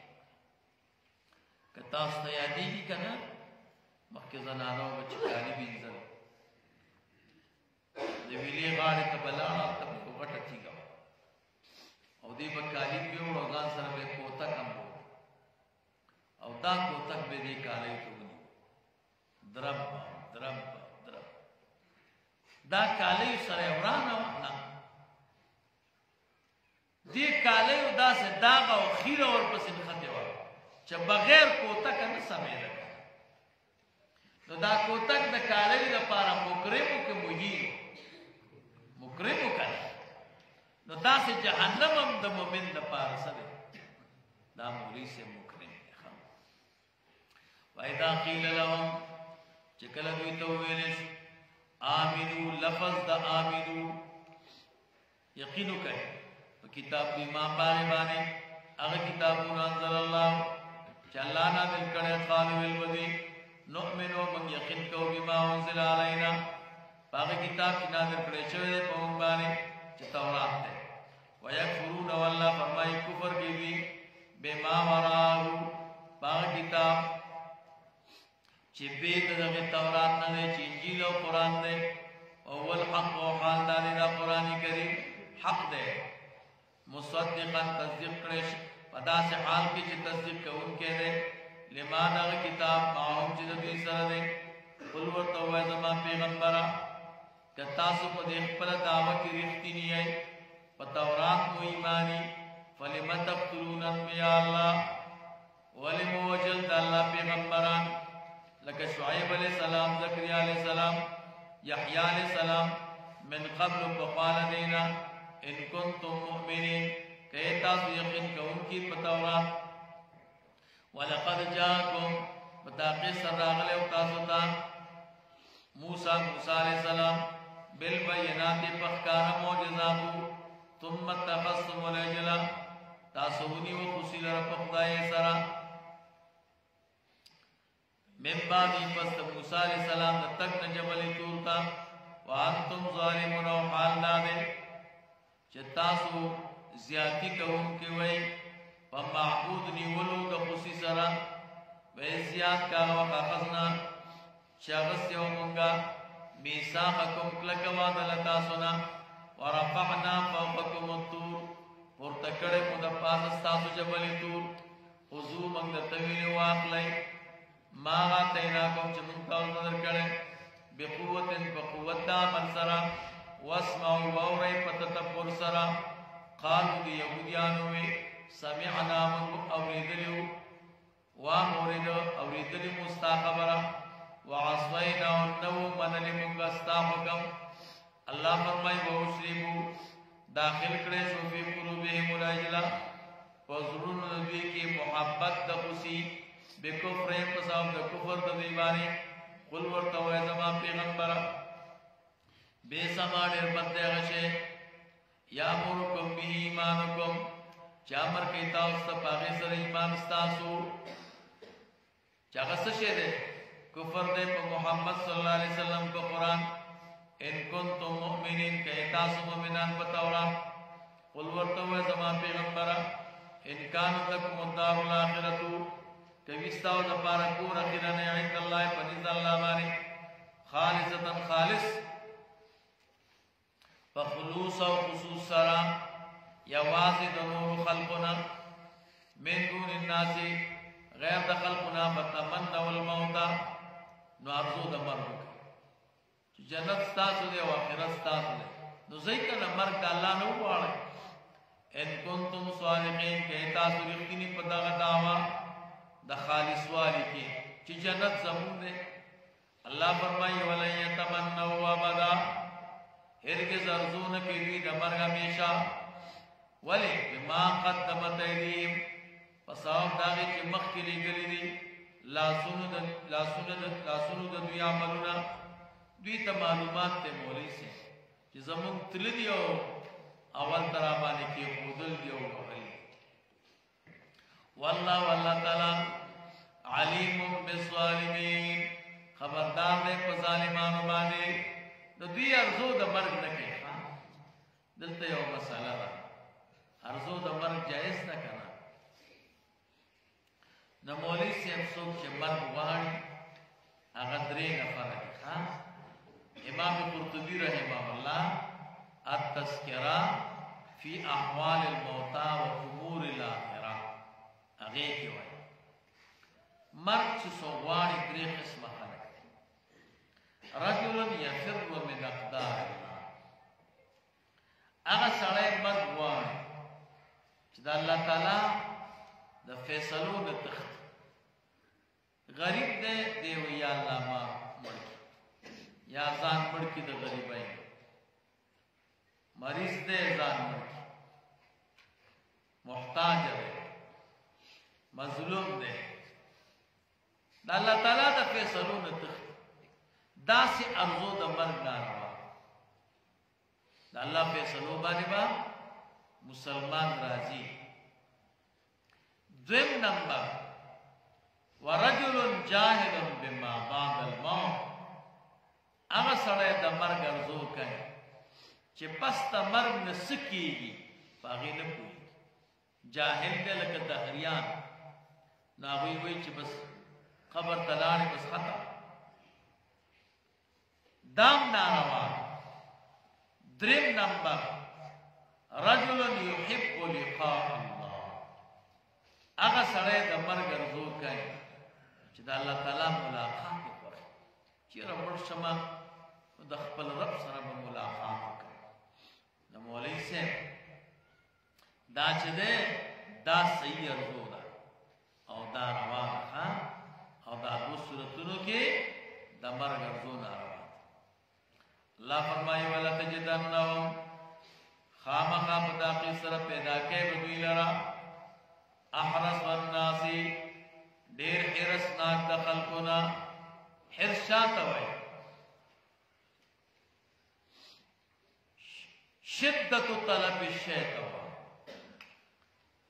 که تاسو ته یادېږي که نه مخکې زنانو به چې کالي وینځل د ویلې غاړې ته به لاړه هلته به یو غټه تیږه وه او دوی به کالي پېوړ او ځان سره به یې کوتک هم وړ او دا کوتک به دې کالیو ته ونیو درب درب درب دا کالیو سره یې ورانه وه نه دې کالیو داسې داغ او خیره ورپسې نښتې وه چې بغیر کوتکه نه سمېده نو دا کوتک د کالیو دپاره مکرمو که مهینو مکرمو که نو داسې جهنم هم د مؤمن دپاره څه دی دا مولوي صاحب مکرم دی وإذا قیل لهم چې کله دوی ته وویلې شو آمنو لفظ د آمنو یقین وکړئ په کتاب د امام باغي باندې هغه کتابونه انزل الله چې الله نازل کړی قالو ویل بدی نؤمنو من یقین کوو بما انزل علینا هغه کتاب چې نازل کړی شوی دی په موږ باندې چې تورات دی ویکفرون والله فرمایي کفر کوي بما وراءه هغه کتاب چې بې د دغه تورات نه دی چې انجیل او قرآن دی او الحق او حال دا دی دا قرآن کریم حق دی مصدقا تصدیق کړی په داسې حال کې چې تصدیق کوونکی دی لما دغه کتاب معهم چې د دوی سره دی قل ورته ووایه زما پیغمبره که تاسو په دې خپله دعوه کې رښتیني یئ په تورات مو ایماني فلم تقتلون انبیاء الله ولې مو وژل د الله پیغمبران لکه شعیب علیہ السلام زکریا علیہ السلام یحیی علیہ السلام من قبل فقال دینا ان کنتم مؤمنین کہ تاسو یقین کوونکی په تورات ولقد جاءکم بتاقی سر راغلی او تاسو ته موسی علیہ السلام بالبینات پخکار معجزاتو ثم اتخذتم العجل تاسو ونیو خوشی لره په خدای سره من بعد پس موسی علیہ السلام د تک نه جبل تور تا وانتم ظالمون او حال داده چې تاسو زیاتی کوونکي وای په معبود نیولو د خوشی سره وای زیات کا وقفنا شغس یو مونږه میثاقکم کلک وعده لتا سنا ورفعنا فوقکم الطور ورتکړه مو د پاسه تاسو جبل تور خذو مونږ د تویل واخلای ما غاتیناکم چې مونږ تاسو درکړه بقوت بقوت دا من سرا واسمعوا واورئ پتتبر سرا قالوا دی یهودیانو وی سمعنا من اوریدلیو وامورد اوریدلی مستا خبره وعصینا النو من لمنگستا حکم اللہ فرمائی واشربو داخل کرے شو فی قلوبهم العجلہ وزرون نبی کی محبت دخسی بکفرین پساو دا کفر دا دیبانی قل ورطو ایزما پیغمبر بے سمانر بندے غشے یا مرکم بھی ایمانکم چامر کیتا استا پاغی سر ایمان استاسو چاگست شے دے کفر دے پا محمد صلی اللہ علیہ وسلم کو قرآن ان کنتم مؤمنین کہ تاسو مؤمنان بتورا قل ورتو زمان پیغمبرا ان کانت لکم الدار الاخرتو کبیستاو دپارا کور اخیران عند اللہ پنیز اللہ مانی خالصتا خالص فخلوص و خصوص سرا یوازې د نور خلقنا من دون الناس غیر د خلقنا فتمنوا الموت نو ارزو د مرګ چې جنت ستاسو دی او آخرت ستاسو دی نو ځکه نه مرګ د الله نه وغواړئ ان کنتم صادقین کې تاسو رښتینی په دغه دعوا د خالص والی کې چې جنت زمون دی الله فرمایي ولن يتمنوا ابدا هرگز ارزو نه کوي د مرګ همیشه ولی بما قدمت ایدیهم پساو داغی چې مخکې لګلې دي لاسونو د دوی عملونه دوی ته معلومات ته مولوی سي چې زمونږ تل دي او اول تر باندې کې خودل دی او وغلی والله تعالی علیم بالظالمین خبردار دی په ظالمانو باندې د دوی ارزو د مرګ نه کوي دلته یو مسله ده ارزو د مرګ جایز نه کنه د مولوی صاحب څوک چې مرګ وغواړي هغه درې نفره دي امام قرطبی رحمه الله التذکرہ فی احوال الموتى و امور الاخرہ هغه کې وایي مرګ چې څوک غواړي درې قسمه خلک دي رجل یفر من اقدار الله هغه سړی مرګ غواړي چې د الله تعالی د فیصلو د تخت غریب دی دیو یا الله ما مړکی یا ځان مړکی د غریبای مریض دی ځان مړکی محتاج دی مظلوم دی د الله تعالی د فیصلو د تخت داسې ارزو د مرګ ناروا د الله فیصلو باندې با مسلمان راضي دویم نمبر ورجل جاهل بما بعد الموت هغه سړی د مرګ ارزو کوي چې پس د مرګ نه څه کېږي په هغې نه پوهېږي جاهل دی لکه دهریان نو هغوی وایي چې بس قبر ته لاړې بس ختم دام ناروا دریم نمبر رجل يحب لقاء الله هغه سړی د مرګ ارزو کوي چې د الله تعالی ملاقات وکړي چیرې مړ شمه د خپل رب سره به ملاقات وکړي د مولوی صاحب دا چې دی دا صحیح ارزو ده او دا روا ده او دا دو صورتونو کې د مرګ ارزو ناروا ده الله فرمایي ولتجدنهم خامخا په داخل سره پیدا کوي به دوی لرا احرص الناس ډېر حرصناک د خلقونه حرص شاته وایي شدت طلب الشیء ته وایي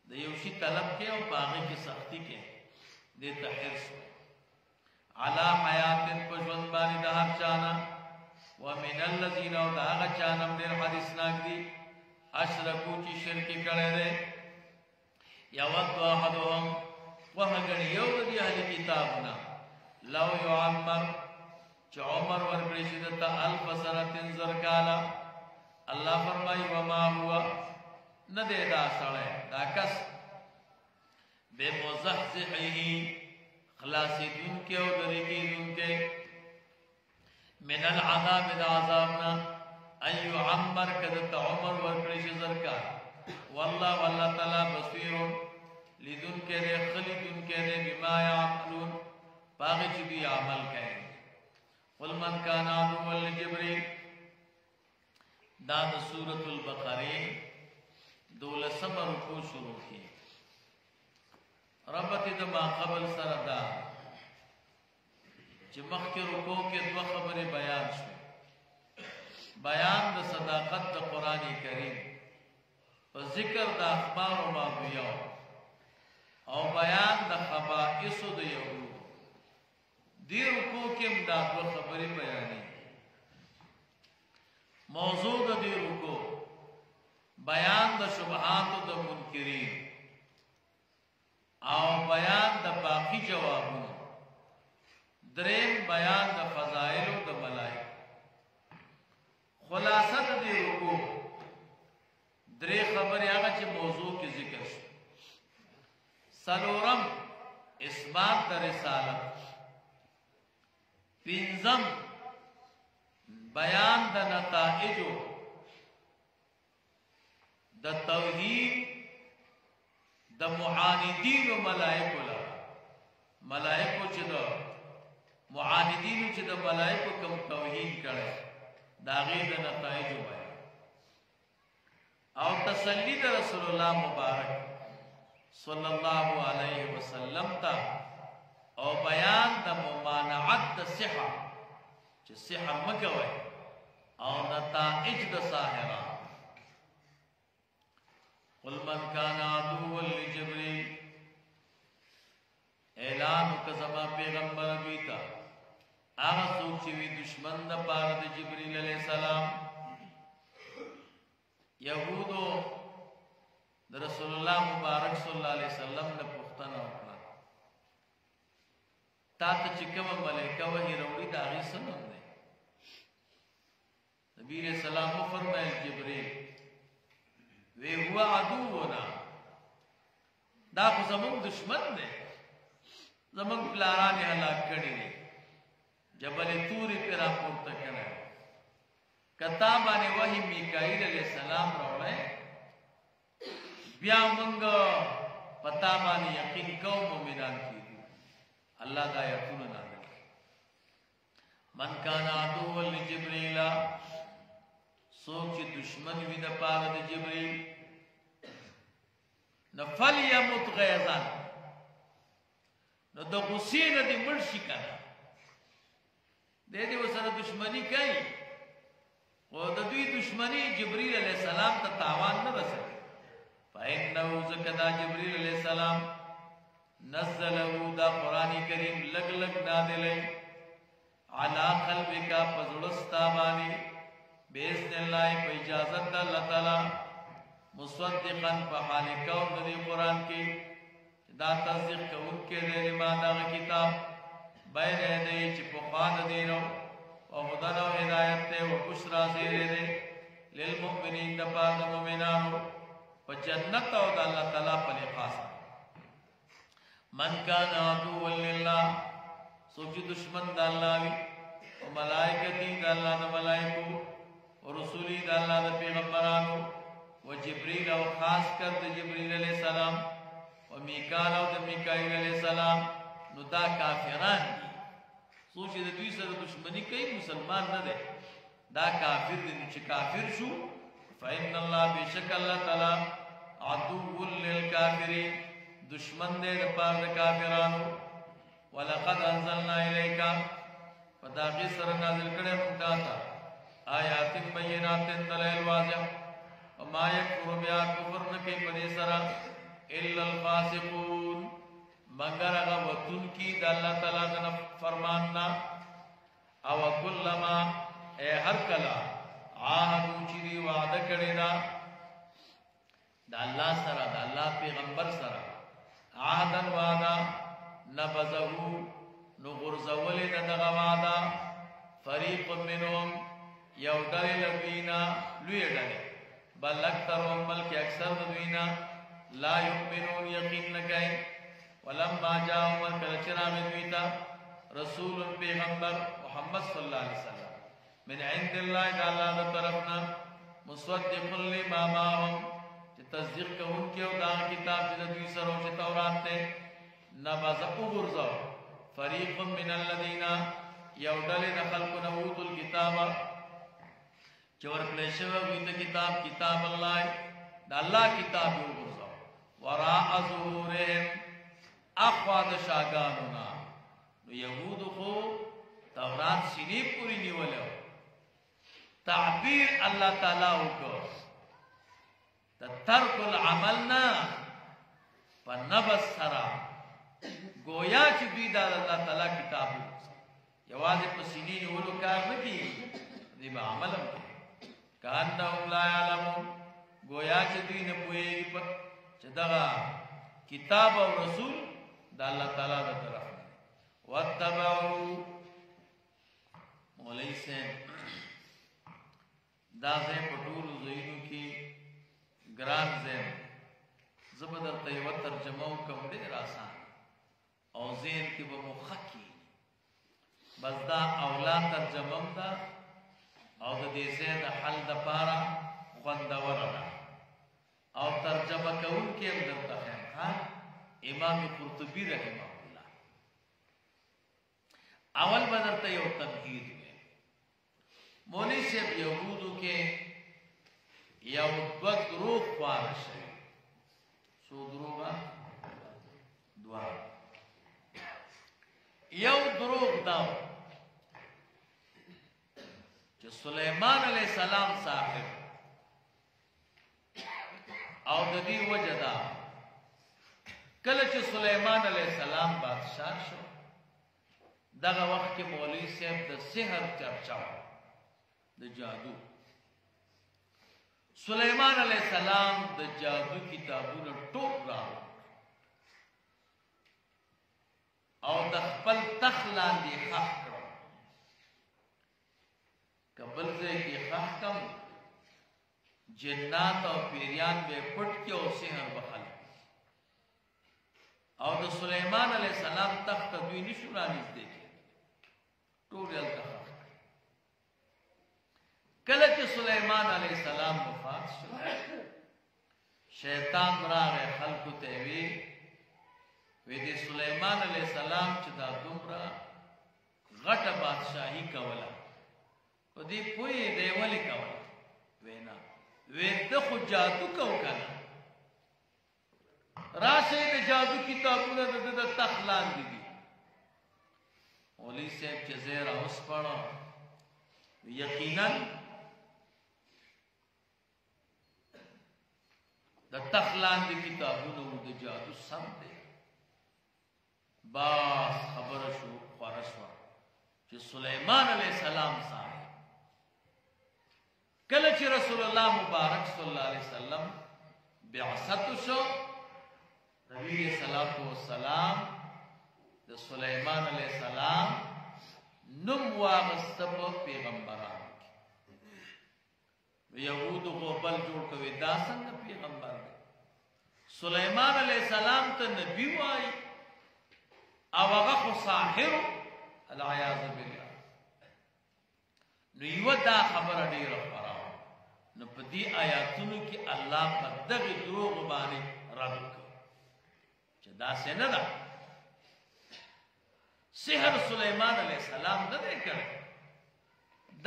د یو شي طلب کې او په هغې کې سختي کې دې ته حرص وایي علی حیات په ژوند باندې د هر چا نه ومن الذین او د هغه چا نه ډېر حدیثناک دي اشرکو چې شرک کړی دی یود احدهم وهګړي یو د دې اهل کتابونه لو یعمر چې عمر ورکړي شي دته الف سنه زر کاله الله فرمایي وما هو نه دی دا سړی دا کس بے مزحزحه خلاصیدونکي او درېږدونکي من العذاب د عذابنا ان يعمر کدت عمر ورکړي شي زر کاله والله تعالی بصیر لیدون کې دې خلیدون کې دې بما يعملون باغ چې دوی عمل کوي قل من کان عدو لجبريل دا د سورۃ البقره 12 رکوع شروع کی ربط د ما قبل سره دا چې مخکې رکوع کې دوه خبرې بیان شو بیان د صداقت د قران کریم په ذکر د اخبار او ماضیو او بیان د خبائث د یهود دی رکوع کې دا دوه خبرې بیانې موضوع د دې رکوع بیان د شبهات د منکرین او بیان د باقی جوابونو دریم بیان د فضائل د ملائکه خلاصه د دې رکوع درې خبرې هغه چې موضوع کې ذکر شو. څلورم اثبات د رسالت. پنځم بیان د نتائجو د توحید د معاندین و ملائکو لپاره. ملائکو چې د معاندینو چې د ملائکو کوم توحید کړي د هغې د نتایجو بیان او تسلی د رسول الله مبارک صلی الله علیه وسلم ته او بیان د ممانعت د صحه چې صحه مکوي او نتائج د ساحران. قل من كان عدوا لجبريل اعلان کزما پیغمبر بیتا هغه څوک چې وی دشمن د پاره د جبرئیل علیہ السلام. یهودو د رسول الله مبارک صلی الله علیه وسلم د پښتنه وکړه تا ته چې کوم ملائکه وحی راوړي دا غي سنت دی. نبی رسول الله فرمایل جبرئیل وی هو عدونا دا خو زمون دشمن دی زمون پلاران هلاک کړي دي جبل توری پر راپورته کړه کتا باندې وحی میکائیل علیہ السلام راوړی بیا موږ پتا باندې یقین کوو مومنان کیږي. الله دا یقین نازل من کان عدو لجبرئیل سوک چې دشمن وي د پاره د جبرئیل نفل یمت غیظا نو د غصې نه دې مړ شي کنه دې وسره دشمنی کوي او د دوی دشمنی جبرئیل علیہ السلام ته تاوان نه رسوي. فإنه زکدا جبرئیل علیہ السلام نزله دا قرآن کریم لگ لگ نازلې علی قلبک فزړستا باندې باذن الله په اجازت د الله تعالی مصدقا په حال کون د قرآن کې دا تصدیق کوونکې د ایمان کتاب بین دې چې په خان دینو او هدن او هدایت ته او بشرا زیره دې للمؤمنین د پاره د مؤمنانو په جنت او د الله تعالی په لقاس. من کان عدو لله سوچ دشمن د الله وی او ملائکتی د الله د ملائکو او رسولی د الله د پیغمبرانو و جبرئیل او خاص کر د جبرئیل علیہ السلام او میکائیل او د میکائیل علیہ السلام نو دا کافران دي. سوچ د دوی سره دشمنی کوي مسلمان نه دی دا کافر دي. چې کافر شو فإن الله بشک الله تعالی عدو للکافرین دشمن دې د پاره د کافرانو. ولقد انزلنا الیک فداقی سره نازل کړه موږ ته آیات بینات دلائل واضح وما یکفر بیا کفر نکی پدی سرا الا الفاسقون مگر اغا وطن کی دا اللہ تعالیٰ دن فرماننا او کلما اے ہر کلا عاہدو چیدی وعدہ کردی دا اللہ سرا دا اللہ پیغمبر سرا عاہدن وعدہ نبذہو نغرزولی ندغا وعدہ فریق منهم یو ڈلی لگوینا لوی ڈلی بل اکترهم بلکہ اکثر دوینا لا یؤمنون یقین نکائیں. ولما جاءهم والکلچرام دویتا رسول پیغمبر محمد صلی اللہ علیہ وسلم من عند اللہ دا اللہ دا طرفنا مصدق لما معهم چی تصدیق کون کیو دا کتاب چی دوی سرو چی تورات تے نبازقو برزو فریق من الذین یو ڈلی دخل کو نبوت الكتابہ چور کلیشو ویت کتاب اللہ دا اللہ کتاب یو برزو وراء ظهورهم اخواد شاگانونا نو یهود خو تورات سینی پوری نیولو تعبیر اللہ تعالیٰ کو ترک العملنا پا نبس سرا گویا چی بیدار اللہ تعالیٰ کتابو یوازی پا سینی نیولو کار نکی دی با عملم کی کانہم لا یعلمون گویا چی دی نپوئے پا چی دغا کتاب و رسول دا اللہ تعالیٰ دا طرف واتبعو مولی سین دا زین پٹول زینو کی ګران زین زه به درته یوه ترجمه وکړم ډېر آسان او ذهن کې به مو ښه کېږي بس دا اولا ترجمه هم ده او د دې ځای د حل دپاره خوندوره ده او ترجمه کوونکی هم درته ښیم امام قرطبي رحمه الله اول به درته یو تمهید ویم مولوي صاحب یهودو کې یو دوه دروغ خواره شوي څو دروغه دوه یو دروغ دا چې سلیمان علیه السلام صاحب او د دې وجه دا کله چې سلیمان علیه السلام بادشاہ شو دغه وخت کې مولوي صاحب د سحر چرچا د جادو سلیمان علیه السلام د جادو کتابونه ټول راوړل او د خپل تخت لاندې ښخ کړل که بل ځای کې ښخ کړم جنات او پیریان به پټ کې او سحر به خلک او د سلیمان علیه السلام تخت ته دوی نشو رانږدې کېدی ټول یې هلته ښخ کړل کله چې سلیمان علیه السلام وفات شو شیطان راغی خلکو ته وی د سلیمان علیه السلام چې دا دومره غټه بادشاهي کوله په دې پوهېدی ولې کوله وی نه وی ته خو جادو کو کنه راشئ د جادو کتابونه د ده د تخت لاندې دي مولوي صاحب چې ځای راوسپړه یقینا د تخت لاندې کتابونه د جادو سم دی باس خبره شو خوره شوه چې سلیمان علیه السلام صاحب کله چې رسول الله مبارک صلی الله علیه وسلم بعثت شو نبی صلوات و سلام د سلیمان علیه السلام نوم واغسته په پیغمبرانو کې یهودو غوبل جوړ کوي دا څنګه پیغمبر دی سلیمان علیه السلام ته نبی وایي او هغه خو ساحر العیاذ بالله نو یوه دا خبره ډېره خپره وه نو په دې آیاتونو کې الله په دغې دروغو باندې رد کړ چې داسې نه ده سحر سلیمان علیه السلام نه دی کړی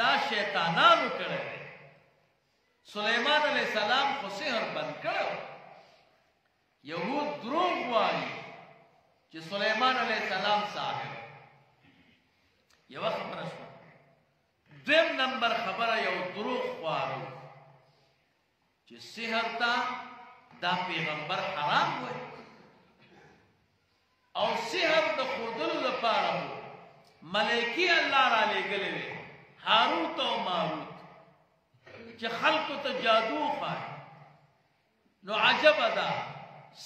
دا شیطانانو کړی دی سلیمان علیه السلام خو سحر بند کړی یهود دروغ وایي چې سلیمان علیه السلام صاحب یوه خبره شوه دویم نمبر خبره یو دروغ خوارو چې سحر ته دا پیغمبر حرام وای او سحر د ښودلو لپاره و ملایکې الله را لېږلې وې هاروت او ماروت چې خلکو ته جادو وښایي نو عجبه ده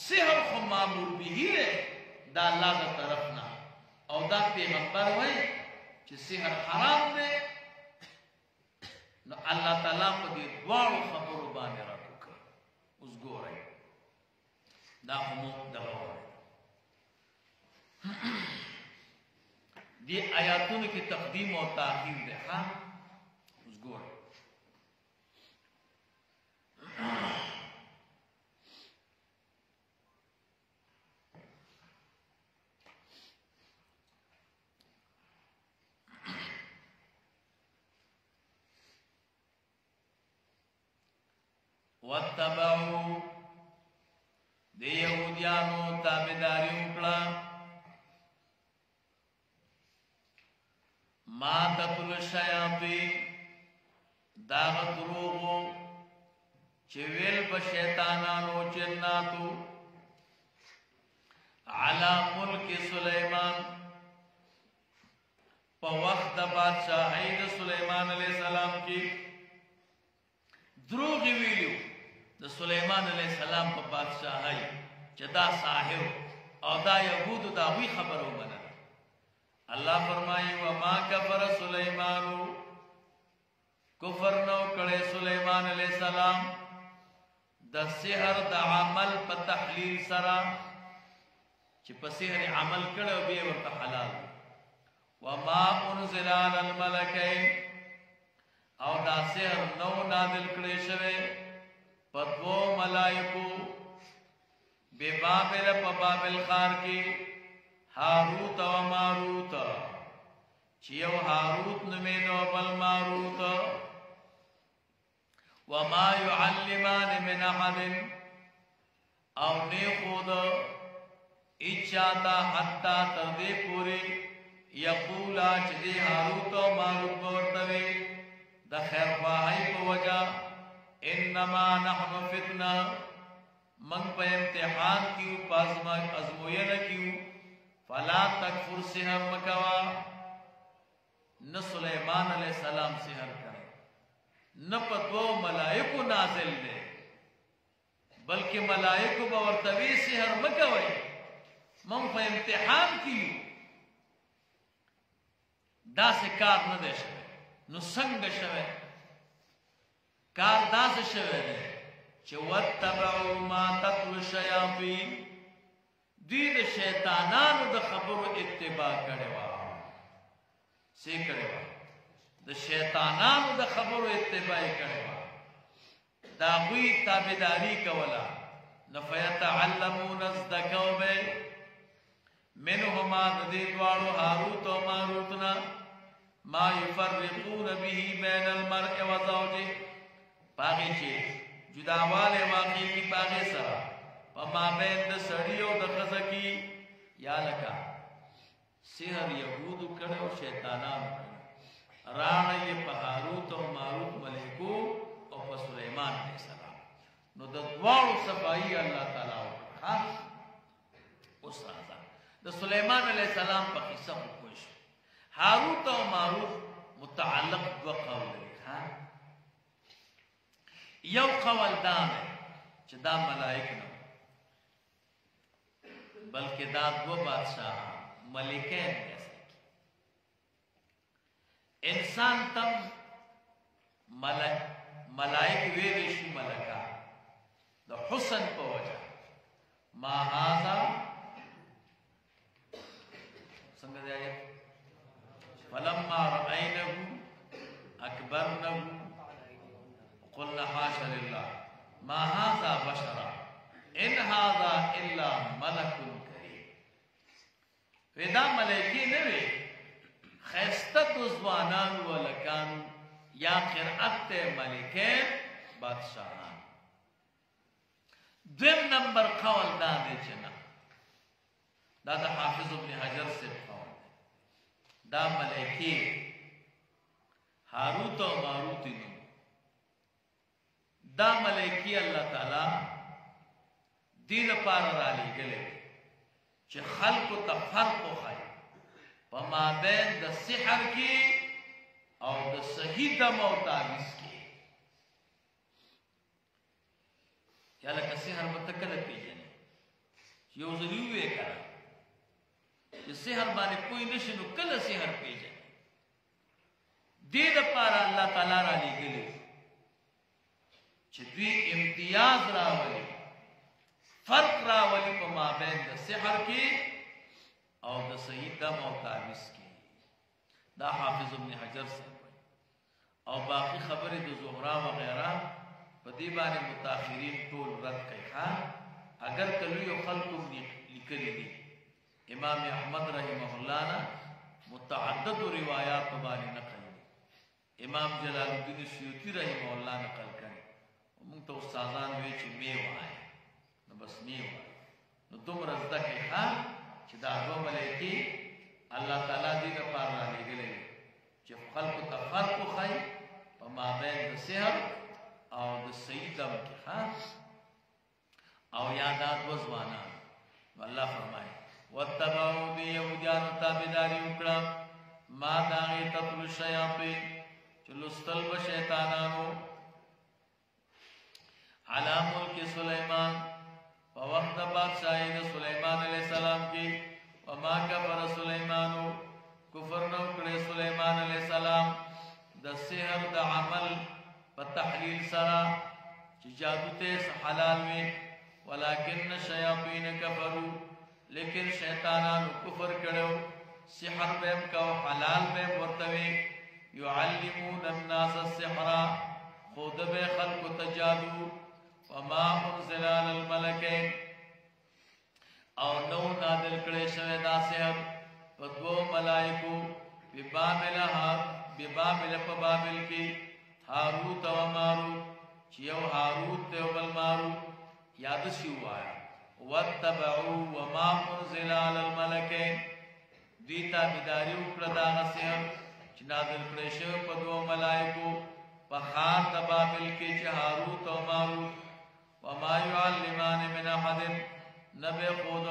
سحر خو معمول به دی دا الله د طرف نه او دا پیغمبر وای چې سحر حرام دی نو الله تعالی په دې دواړو خبرو باندې رد وکړ اوس ګورئ دا خو مو دغه وایي دې آیاتونو کې تقدیم او تاخیر دی ښه اوس ګورئ واتبعوا د یهودیانو تابعداري وکړه ما تتلو الشیاطین دا دروغو چې ویل په شیطانانو جناتو علی ملک سلیمان په وخت د بادشاہۍ د سلیمان علیه السلام کې دروغ ویلو د سلیمان علیه السلام په بادشاہۍ چې دا ساحر او دا یهودو دا وی خبره ومنله الله فرمایي وما کفر سلیمانو کفر نو کړي سلیمان علیه السلام د سحر د عمل په تحلیل سره چې په سحر عمل کړو به ورته حلال وما انزل على الملكين او دا سحر نو نازل کړی شوی په دوه ملائکو به بابل په بابل خار کې هاروت او ماروت چې یو هاروت نومې نو بل ماروت وما يعلمان من احد او نه خود اچاتا حتا تر دې پوری یقولا چې دې هاروت او ماروت ورته د خیر خواهی په وجه انما نحن فتنه من په امتحان کیو پازما ازموینه کیو فلا تکفر سحر مکوا نہ سلیمان علیہ السلام سحر کرے نہ پتو ملائکو نازل دے بلکہ ملائکو باورتوی سحر مکوئی من په امتحان کیو دا سے کار نہ دے شوے نو څنګه شوه کار داس شوه چې وتبعوا ما تتلو الشیاطین دوی د شیطانانو د خبرو اتباع کړي وا سی کړي وا د شیطانانو د خبرو اتباع کړي وا دا وی تابعداري کولا نفیتعلمون ازدکوا به منهما د دې دوالو هاروت او ماروتنا ما يفرقون به بين المرء وزوجه باغی چې جداواله واقع کی باغی سره په مابین د سړی او د ښځه کې یا لکه سحر یهودو کړو شیطانانو راړې په هاروت او ماروت ملائکو او په سليمان علیه السلام نو د دوالو صفائی الله تعالی ها اوس د سليمان علیه السلام په قصه کوښ هاروت او ماروت متعلق دو قول لري ها یو قول دا چې دا ملائکه نه بلکې دا دو بادشاہ ملکین جیسے انسان تم ملائک ویلی شي ملکا د حسن په وجه ما هذا څنګه دی فلما رأينه أكبرنه قلنا حاشا لله ما هذا بشرا إن هذا إلا ملك كريم فدا ملائکی نوی خیستت زوانان ولکان یا قرأت ملکین بادشاہان دویم نمبر قول دا دی چنا دا حافظ ابن حجر سے قول دا ملائکی هاروت و ماروت نو دا ملائکی اللہ تعالی دین پار را لګلې چې خلق ته فرق وخی په مابین د سحر کې او د صحیح دم او تعویذ کې یا لکه سحر متکله پیژنې یو ځلی وې کړه چې سحر باندې کوئی نشي نو کله سحر پیژنې دې د پار الله تعالی را لګلې چې دوی امتیاز راولي فرق راولي په مابین د سحر کې او د صحیح دم او تعویذ کې دا حافظ ابن حجر سے او باقی خبرې د زهرا و غیره په دې باندې متأخرین ټول رد کوي ها اگر کله یو خلق لیکلي دي امام احمد رحمه الله نا متعدد روایات باندې نقل امام جلال الدین سیوطی رحمه الله نقل کړي موږ ته استادان وی چې می وای نو بس می وای نو دومره ځکه ها چې دا دوه ملائکی الله تعالی دې لپاره لګلې چې خلق ته فرق وخی په مابین د سحر او د صحیح دم کې ها او یادات وزوانا الله فرمایي وتبعوا بيهوديان تابعداري وکړه ما داغه تطل الشياطين چلوستل به شیطانانو علی ملک سلیمان په وخت د بادشاہی د سلیمان علیہ السلام کې وما کفر سلیمانو کفر نو کړی سلیمان علیہ السلام د سحر د عمل په تحلیل سره چې جادو ته حلال حلال وي ولكن الشیاطین کفروا لیکن شیطانانو کفر کړو سحر بهم کو حلال بهم ورتوي يعلمون الناس السحر خود به خلق تجادو وما انزل على الملكين او نو نازل کړي شوی دا سحر په دوه ملائکو ببابل په بابل کې هاروت او ماروت چې یو هاروت او بل ماروت یاد شي وایا واتبعوا وما انزل على الملكين دیتا بداری وکړه دا سحر چې نازل کړي شوی په دوه ملائکو په خار د بابل کې چې هاروت او ماروت وما يعلمان من احد نبی خود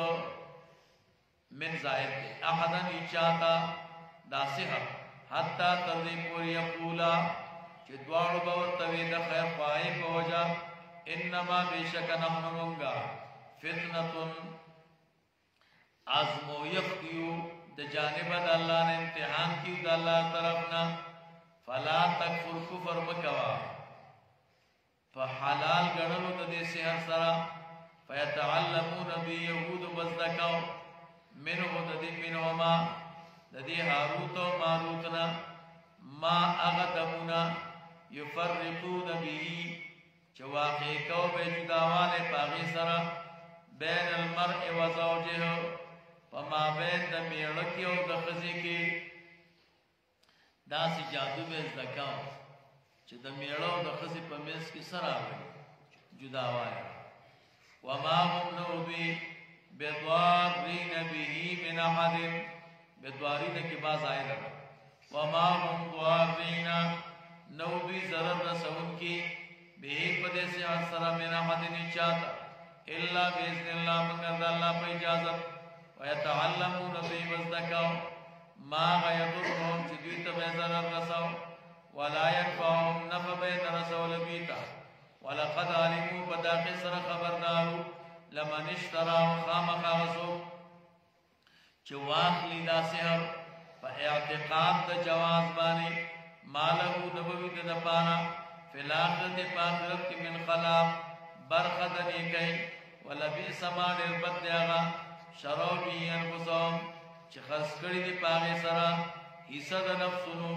من زائد دے احدا ایچاتا دا سحر حتی تردی پوری یقولا چه دوارو باورتوی دا خیر خواهی پوجا انما بیشک نحن منگا فتنتن عزمو یفتیو دا جانب دا اللہ نے امتحان کیو دا اللہ طرفنا فلا تکفر کفر مکوا فحلال گنلو دا دے سحر سرا فيتعلمون بيهود بزدكاو منه منهما ددي هاروت وماروتنا ما أغدمنا يفرقون به چواقعكو بجداوان باغي سرا بين المرء وزوجه وما بين دميركي ودخزيكي داسي جادو بزدكاو چه دميرو دخزي پميس کی سرا جداوان وما هم نوبي بضارين به من احد بدوارين کی باز آئے لگا وما هم ضارين نوبي ضرر رسون کی به پدے سے اثر من احد نچاتا الا باذن الله من الله په اجازت ويتعلمون به وذكاو ما يضرهم جديت بضرر رسو ولا ينفعهم نفع بين رسول بيتا ولقد علموا بداخل سر خبردارو لمن اشتراه خامخ غصو چواخلی دا سحر پا اعتقاد دا جواز بانی مالہو نبوی دا پانا فی الاخرت پاخرت کی من خلاف برخدنی کئی ولبئس ما للبت دیاغا شرو بی انفسهم چه خسکڑی دی پاغی سرا حصہ دا نفسنو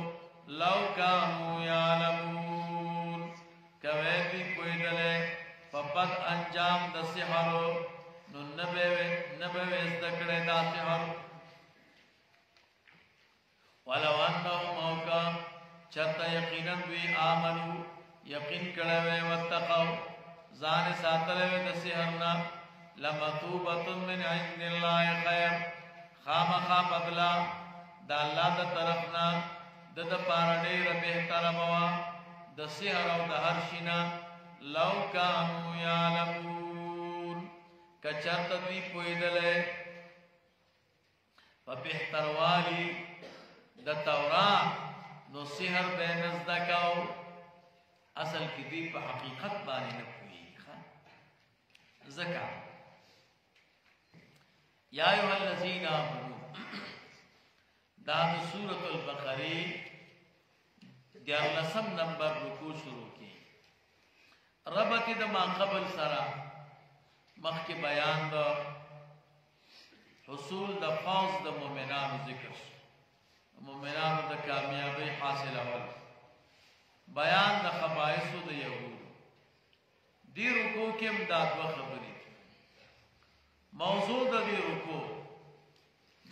لو کانو یعلمون کوئے بھی کوئی دلے فبد انجام دا سحرو نو نبوے ازدکڑے دا سحر ولو انہو موقع چرتا یقینا دوی آمنو یقین کڑوے واتقو زان ساتلوے دا سحرنا لمطوبت من عند اللہ خیر خام بدلا دا اللہ دا طرفنا دا پارڈے بہتر بوا دا سحر او دا ہرشنا لو کانو یعلمون کچرت دوی کوئی دلے و بہتر والی دا تورات نو سحر بے نزدکاو اصل کی دوی پا حقیقت بانی نکوئی زکا یا ایوہ الذین آمنو دا سورة البقری دیار لسم نمبر رکو شروع کی ربط دا ما قبل سرا مخ کے بیان دا حصول دا فوز دا مومنان ذکر مومنان دا کامیابی حاصل اول بیان دا خبائص دا یهود دی رکو کم دا دو خبری موضوع دا دی رکو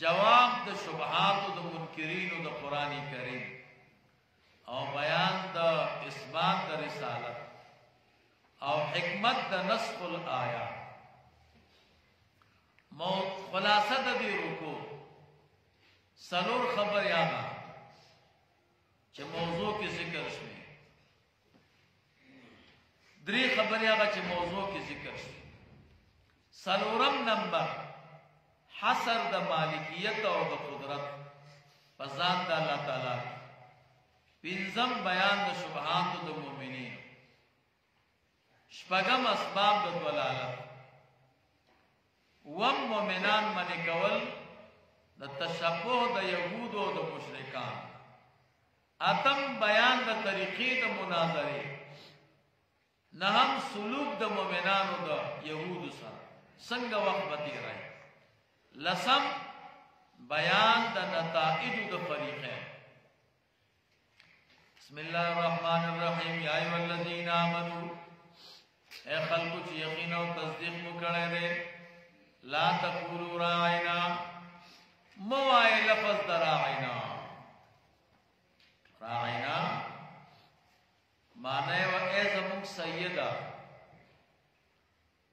جواب دا شبہات دا منکرین دا قرآن کریم او بیان دا اثبات دا رسالت او حکمت دا نسخ الآیات خلاصہ دا دی رکو سلور خبر یادا چه موضوع کی ذکر شوی دری خبر یادا چه موضوع کی ذکر شوی سلورم نمبر حصر دا مالکیت او دا قدرت پزاد دا اللہ تعالی پینزم بیان دا شبہات دا مومنین شپگم اسباب دا دلالت وم مومنان منی کول دا تشبہ دا یهود و دا مشرکان اتم بیان دا طریقی دا مناظری نهم سلوک د مومنانو د یهودو سره څنګه وخت به تیرای. لسم بیان د نتائج د فریقین. بسم الله الرحمن الرحیم. یا ایها الذین آمنوا، اے خلقو چې یقین او تصدیق مو کړی دی، لا تقولوا راعنا، موای لفظ د راعنا. راعنا معنی و اے زمون سیدہ،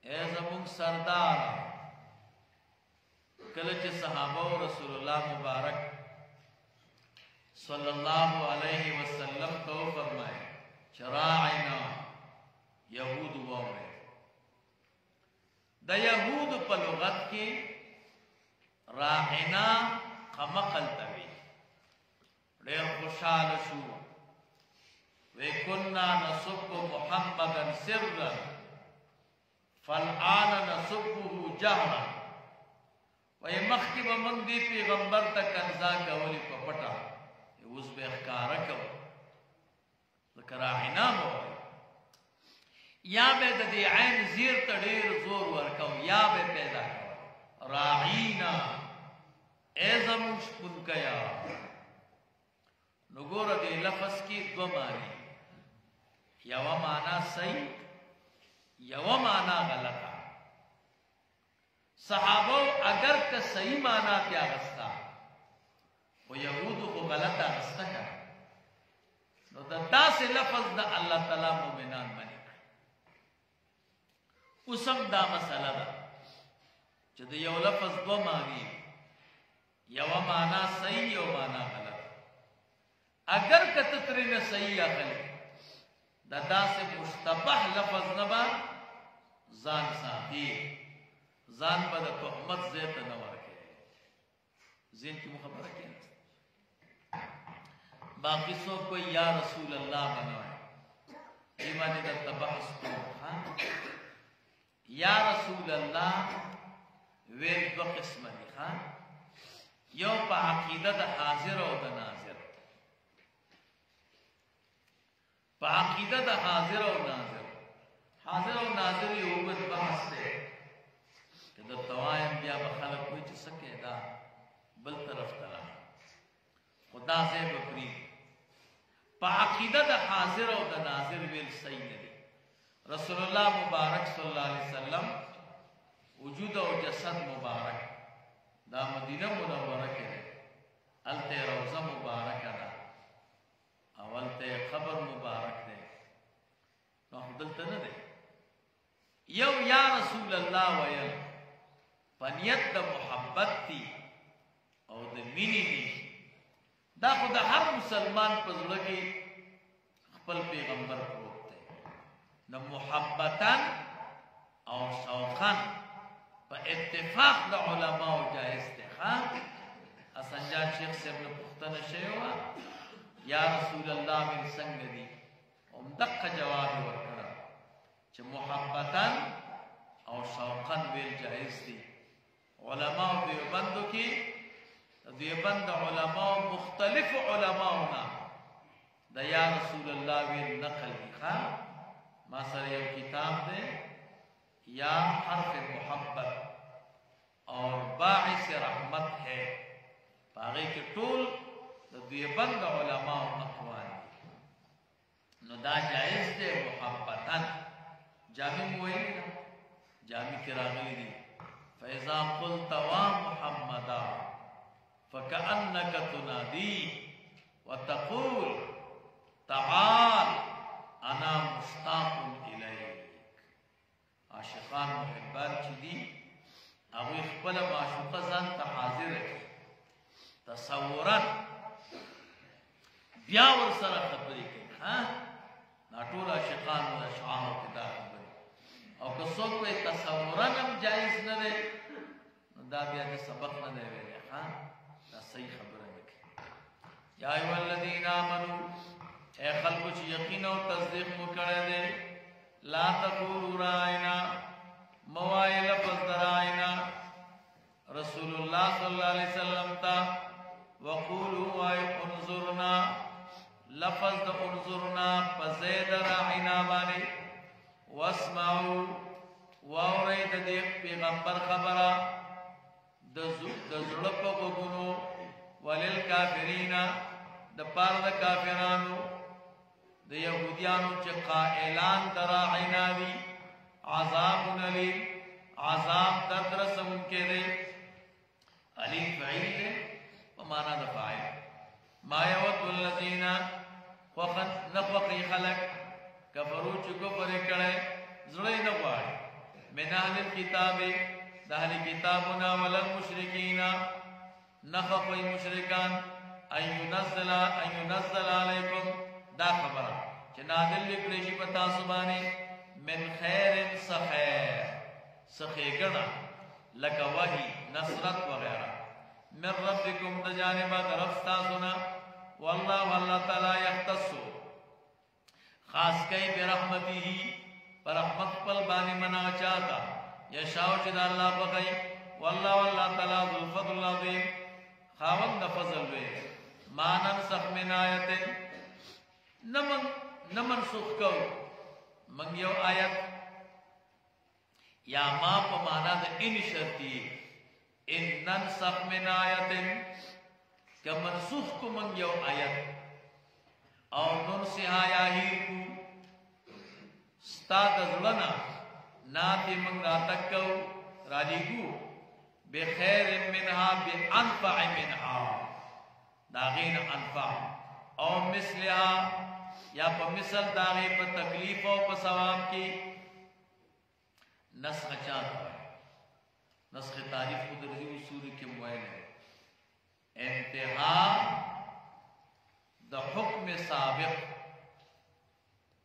اے زمون سردار. کله چې صحابه او رسول الله مبارک صلی الله علیه وسلم تو فرمائے راعنا، یهود ووره. د یهود په لغت کې راعنا قمقل توی. ډېر خوشاله شو. وَكُنَّا نَسُبُّ مُحَمَّدًا سِرًّا فَالْآنَ نَسُبُّهُ جَهْرًا. وَي مخکې به موږ دې پیغمبر ته کنځا کولې په پټه، اوس به ښکاره کوو. ځکه راعنا به وایي. یا به د دې عین زیر ته ډېر زور ورکو، یا به پیدا کوو راعینا، ای زموږ شپونکیا. نو ګوره دې لفظ کې دوه معنی، یوه معنا صحیح، یوه معنا غلطه. صحابه اگر که صحیح معنا پې اغسته، خو یهودو خو غلطه اغسته که. نو د داسې لفظ د الله تعالی مؤمنان مني کړي. اوس هم دا مسله ده چې د یو لفظ دوه معنی، یوه معنا صحیح، یو معنا غلط. اگر که ته ترېنه صحیح اخلې، د داسې مشتبه لفظ نه به ځان ساتي، ځان به د تهمت ځای ته نه ورکوي. ذهن کې مو خبره کېناست. باقي څوک کوئی یا رسول الله بنوي، دې باندې درته بحث کوو. یا رسول الله ویل دوه قسمه دي. یو په عقیده د حاضر او د ناظر. په عقیده د حاضر او ناظر، حاضر او ناظر یو اوږد بحث دی که درته وایم بیا به خلک وایي چې څه کې دا بل طرف ته لاړ، خو دا ځای به پرېږدي. په عقیده د حاضر او د ناظر ویل صحیح نه دی. رسول الله مبارک صلی الله علیه وسلم وجود او جسد مبارک دا مدینه منوره کې دی، هلته روضه مبارکه ده او هلته قبر مبارک دی. نو خو دلته نه دی. یو یا رسول الله ویل په نیت د محبت دی او د مینې دی. دا خو د هر مسلمان په زړه کې خپل پیغمبر پروت دی. نو محبتاً او شوقاً په اتفاق د علماو جایز دی. حسن جان شیخ صاحب نه پوښتنه شوې وه یا رسول الله من څنګه دي، همدقه جواب یې ورکړی چې محبتاً او شوقاً ویل جایز دي. علماو دیوبندو کې دیوبند علماء مختلف علماؤنا دا یا رسول اللہ ویل نقل لکھا. ما سر یو کتاب دے یا حرف محبت اور باعث رحمت ہے، پاگے کے ٹول دا دیوبند علماء اقوال. نو دا جائز دے محبتاً. جامع موئی جامع کی راغلی دی فَإِذَا قُلْتَ وَمُحَمَّدًا فَكَأَنَّكَ تُنَادِي وَتَقُولُ تَعَالَ أَنَا مُشْتَاقٌ إِلَيْكَ. عاشقان محبان چی دی اگوی خپل معشوقه ځان ته حاضر کی تصورا بیا ور سره خبرې کوي. دا ټول عاشقان او اشعار کې دا خبرې. او که څوک په تصورا هم جایز نه دی نو دا بیا د سبق نه دی ویلی. دا صحیح خبره نه کوي. یا ایها الذین آمنوا، اے خلکو چې یقین او تصدیق مو کړی دی، لا تقولوا راعنا، موای لفظ راعنا رسول الله صلی الله علیه وسلم تا، وقولوا وای انظرنا، لفظ د انظرنا په زید راعنا باندې پیغمبر خبره د زړه په وګونو ولل کافرین د پار د کافرانو د يهوديانو چې قائلان دراعنا دي عذاب علیم عذاب درد رسون کې دي علیم فعیل دي په معنا د فاعل ما يود الذين وقد نفقي خلق كفروا چې کفر کړي زړه نه غواړي من اهل الكتاب د اهل کتابنا ولل مشرکین نخفي مشرکان ان ينزل عليكم دا خبره چې نازل لیکلی شي په تاسو باندې من خیر سخیګنا لکه وحی نصرت وغیرہ من ربکم د جانبه طرف تاسو نه والله تعالی یختص خاص کوي برحمته پر رحمت خپل باندې منا چاہتا یشاء چې د الله بغي والله تعالی ذو الفضل العظیم خاوند فضل وي ما ننسخ من آیت نمن سخ کو من یو آیت یا ما په معنا د ان شرطی ان ننسخ من آیت که منسوخ کو من یو آیت او ننسها یا هیکو ستا د زړه ناتی من راتکو رالیگو بخیر منها بانفع منها داغین انفع او مثلها یا په مثل داغی په تکلیف او په ثواب کی نسخ چاہتا ہے نسخ تعریف کو درجی اصول کے موائل ہے انتہا دا حکم سابق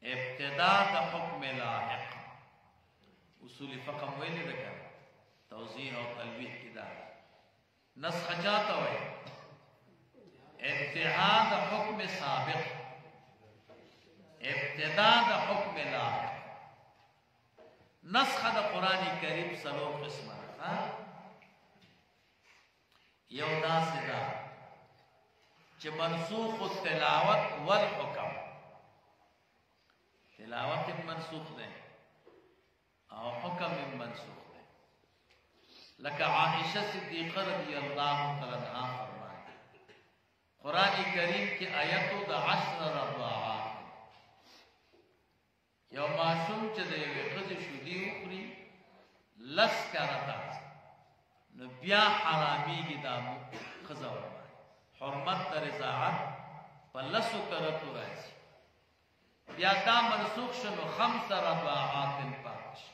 ابتدا دا حکم لاحق اصول فقہ موائل رکھا توضیح اور تلویح کی دار نسخ چاہتا ہے انتہا دا حکم سابق ابتدا دا حکم لاحق نسخ دا قرآن کریم سلو قسم یو دا سدا چه منسوخ التلاوت والحکم تلاوت منسوخ دے او حکم منسوخ دے لکہ عائشہ صدیقہ رضی اللہ تعالیٰ عنہ فرمائے قرآن کریم کی آیتو دا 10 رضاعات یو معصوم چې د یوې ښځې شودې وخوري لس کرته نو بیا حرامېږي دا ښځه ورباندې حرمت د رضاعت په لسو کرتو راځي بیا دا منسوخ شو نو 5 رضاعات پاتې شي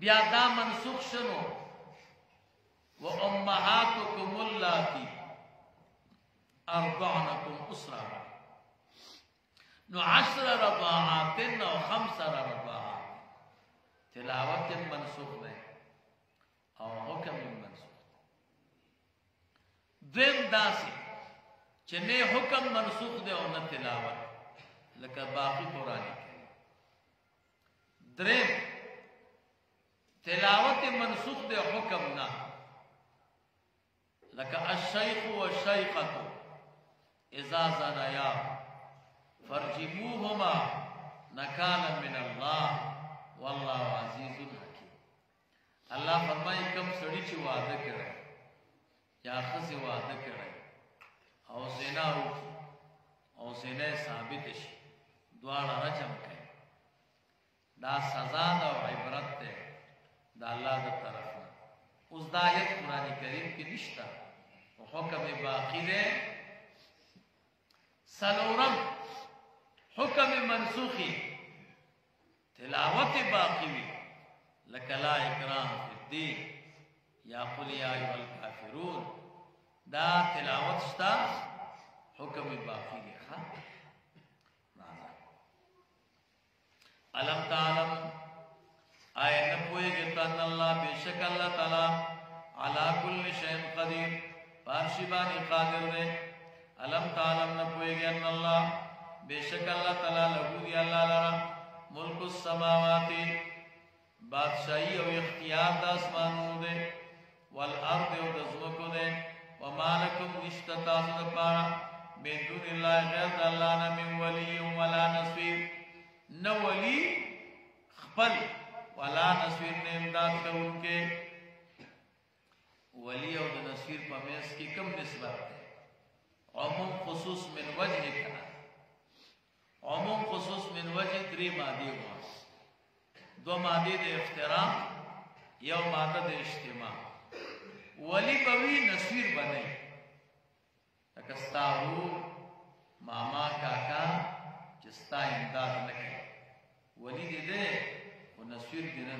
بیا دا منسوخ شو نو وامهاتکم اللاتی ارضعنکم اسرا نو 10 رضاعات و 5 رضاعات تلاوت منسوخ ہے او حکم منسوخ دیم داسی چنے حکم منسوخ دے او نہ تلاوت لکہ باقی قرآن دریم تلاوت منسوخ دے حکم نہ لکہ الشیخ والشیخۃ اذا زنیا فرجموهما نکالا من اللہ واللہ عزیز حکیم اللہ فرمائی کم سڑی چی وعدہ کرے یا خسی وعدہ کرے او زنا ہوکی او زنا ثابت شی دوارا رجم کئے دا سزا دا و عبرت تے دا اللہ دا طرفنا اس دا آیت قرآن کریم کی نشتا و حکم باقی دے سلورم حکم منسوخی تلاوت باقی وی لکہ لا اکراه فی الدین یا قل یا ایها الکافرون دا تلاوت شتا حکم باقی دی خواہ علم تعلم آئے نبوئے گتان اللہ بے شک اللہ تعالی علا کل شین قدیر پارشبانی قادر دے علم تعلم نبوئے گتان اللہ بے شک اللہ تعالی لہو دی اللہ لرا ملک السماواتی بادشاہی او اختیار دا اسمانوں دے والارض او دزمکو دے ومالکم نشتتا صدقارا من دون اللہ غیر دا اللہ نا من ولی ولا نصیر نہ ولی خپل ولا نصير نے امداد کوونکے ولی او د نصير په میس کې کم نسبت ده عموم خصوص من وجه کنا عموم خصوص من وجه درې مادي واس دو مادي د افتراق یو ماده د اجتماع ولی بوی نصير بنئ تکستاو ماما کاکا چستا امداد نکړي ولی دې او نصير دې نه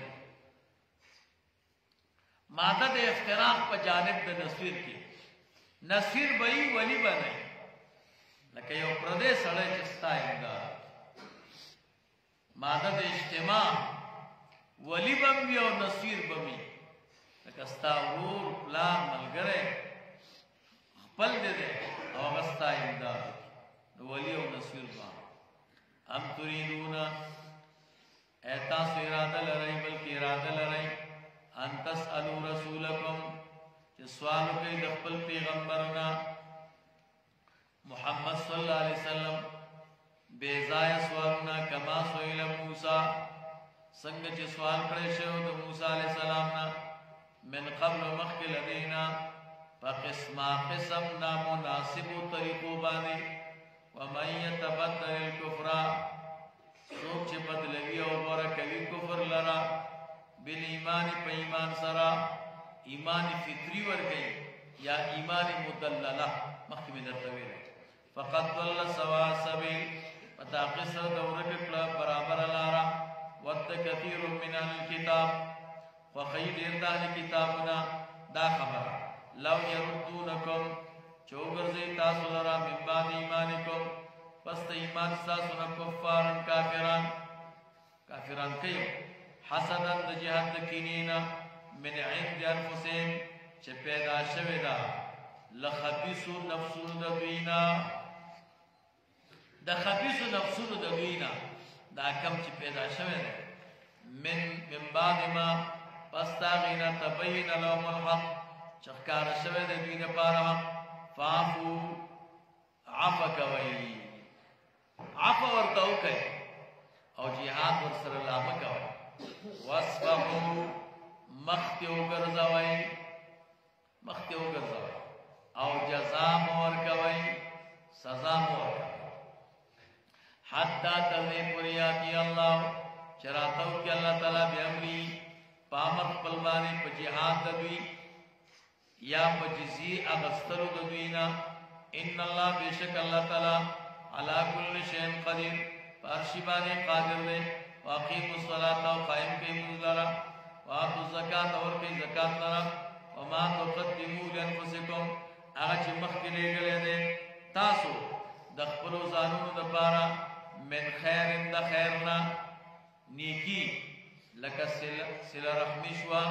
ماده د افتراق په جانب د نصير کې نصير بئی ولی بنئ لکه یو پردې سړی چستا امداد ماده د اجتماع ولی بم او نصير بمی لکه ستا ورور پلان ملګری خپل دې او غستا امداد ولی او نصير با ام تريدون ایتا سو اراده لرئی بلکې اراده لرئی ان تسالو رسولکم چې سوال کوي د خپل پیغمبرنا محمد صلی الله علیه وسلم بے ځای سوالونه کما سئل موسی څنګه چې سوال کړی شو د موسی علیه السلام نه من قبل مخکل دینا قسم نامناسب طریقو باندې ومن يتبدل الكفر سوچ بدلوی او ورکوي کفر لرا بالایمان په ایمان سره ایمان فطری ورګي یا ایمان مدلله مخکې درته ویل فقط ضل سوا سبیل پتا قصر دورک کړه برابر لارا ود کثیر من الكتاب وخیر د کتابنا دا خبره لو يردونکم چوغرزی تاسو لرا من بعد ایمانکم پس ایمان تاسو نه کفارن کافران کوي حسدا د جهاد کینینا من عند انفسهم چې پیدا شوی دا لخبيث نفسون د دوینا د خبيث نفسون د دوینا دا کم چې پیدا شوی دا من بعد ما پس تاغینا تبین لهم الحق چخکار شوی د دوی لپاره فعفو عفا کوي عفا ورته وکړي او جهاد ورسره لامه کوي واصفحوا مخته وګرځوي او جزاء مور کوي سزا مور حتا تذ پریاتی الله چراتو کې الله تعالی به امري پامر پلوانی په جهاد دوی یا پجزی اغسترو دوینا ان الله بیشک الله تعالی علی کل شیء قدیر پارشبانی قادر دے واقیم الصلاة و قائم کی منزلرا وآتو الزکاة اور کی زکاة لرا وما تقدمو لانفسکم اغا چی مخی لے گلے دے تاسو دخپلو زانون دپارا من خیر دا خیرنا نیکی لکا سل رحمی شوا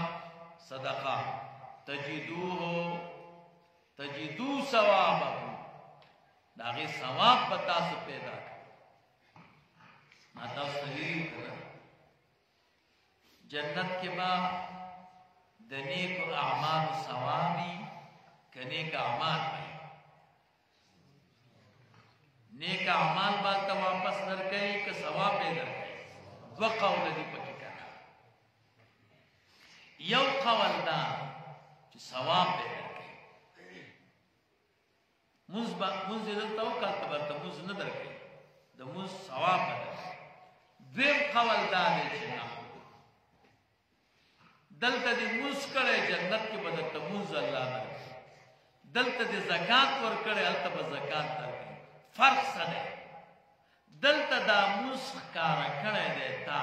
صدقہ تجدو ثوابه داغی ثواب بتاسو پیدا کر ماتا صحیح کرا جنت کے بعد دنیک اعمال ثوابی کنیک اعمال بھائی نیک اعمال بات واپس در گئی کہ ثواب در گئی دو قول دی پکی کرا یو قول دا چی ثواب در گئی منز دلتا وکل تبرتا منز ندر گئی دا منز ثواب در گئی دویم قول دا دی چی نا دلتا دی منز کرے جنت کی بدلتا منز اللہ در گئی دلتا دی زکاة ور کرے علتا با زکاة در گئی فرق سنے دلتا دا منز کارا کرے دیتا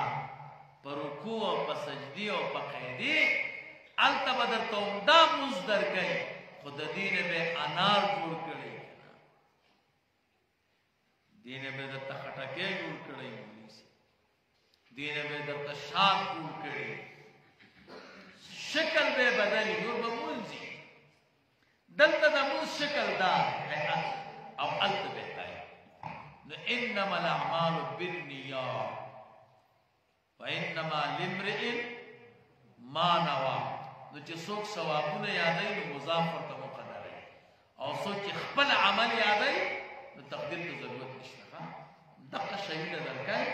پر رکوع و پر سجدی و پر قیدی علتا با در تو دا منز در گئی خود دین بے انار جوڑ کرے دین بے در تخٹکے جوڑ کرے دین بے در تشاک جوڑ کرے شکل بے بدلی نور بمونزی دلتا دا منز شکل دار او علت بہتا ہے انما الاعمال بالنیات وانما لامرئ ما نوى نو چې څوک ثوابونه یادای نو مضاف ورته مقدر دی او څوک خپل عمل یادای نو تقدیر ته ضرورت نشته دغه شی نه درکای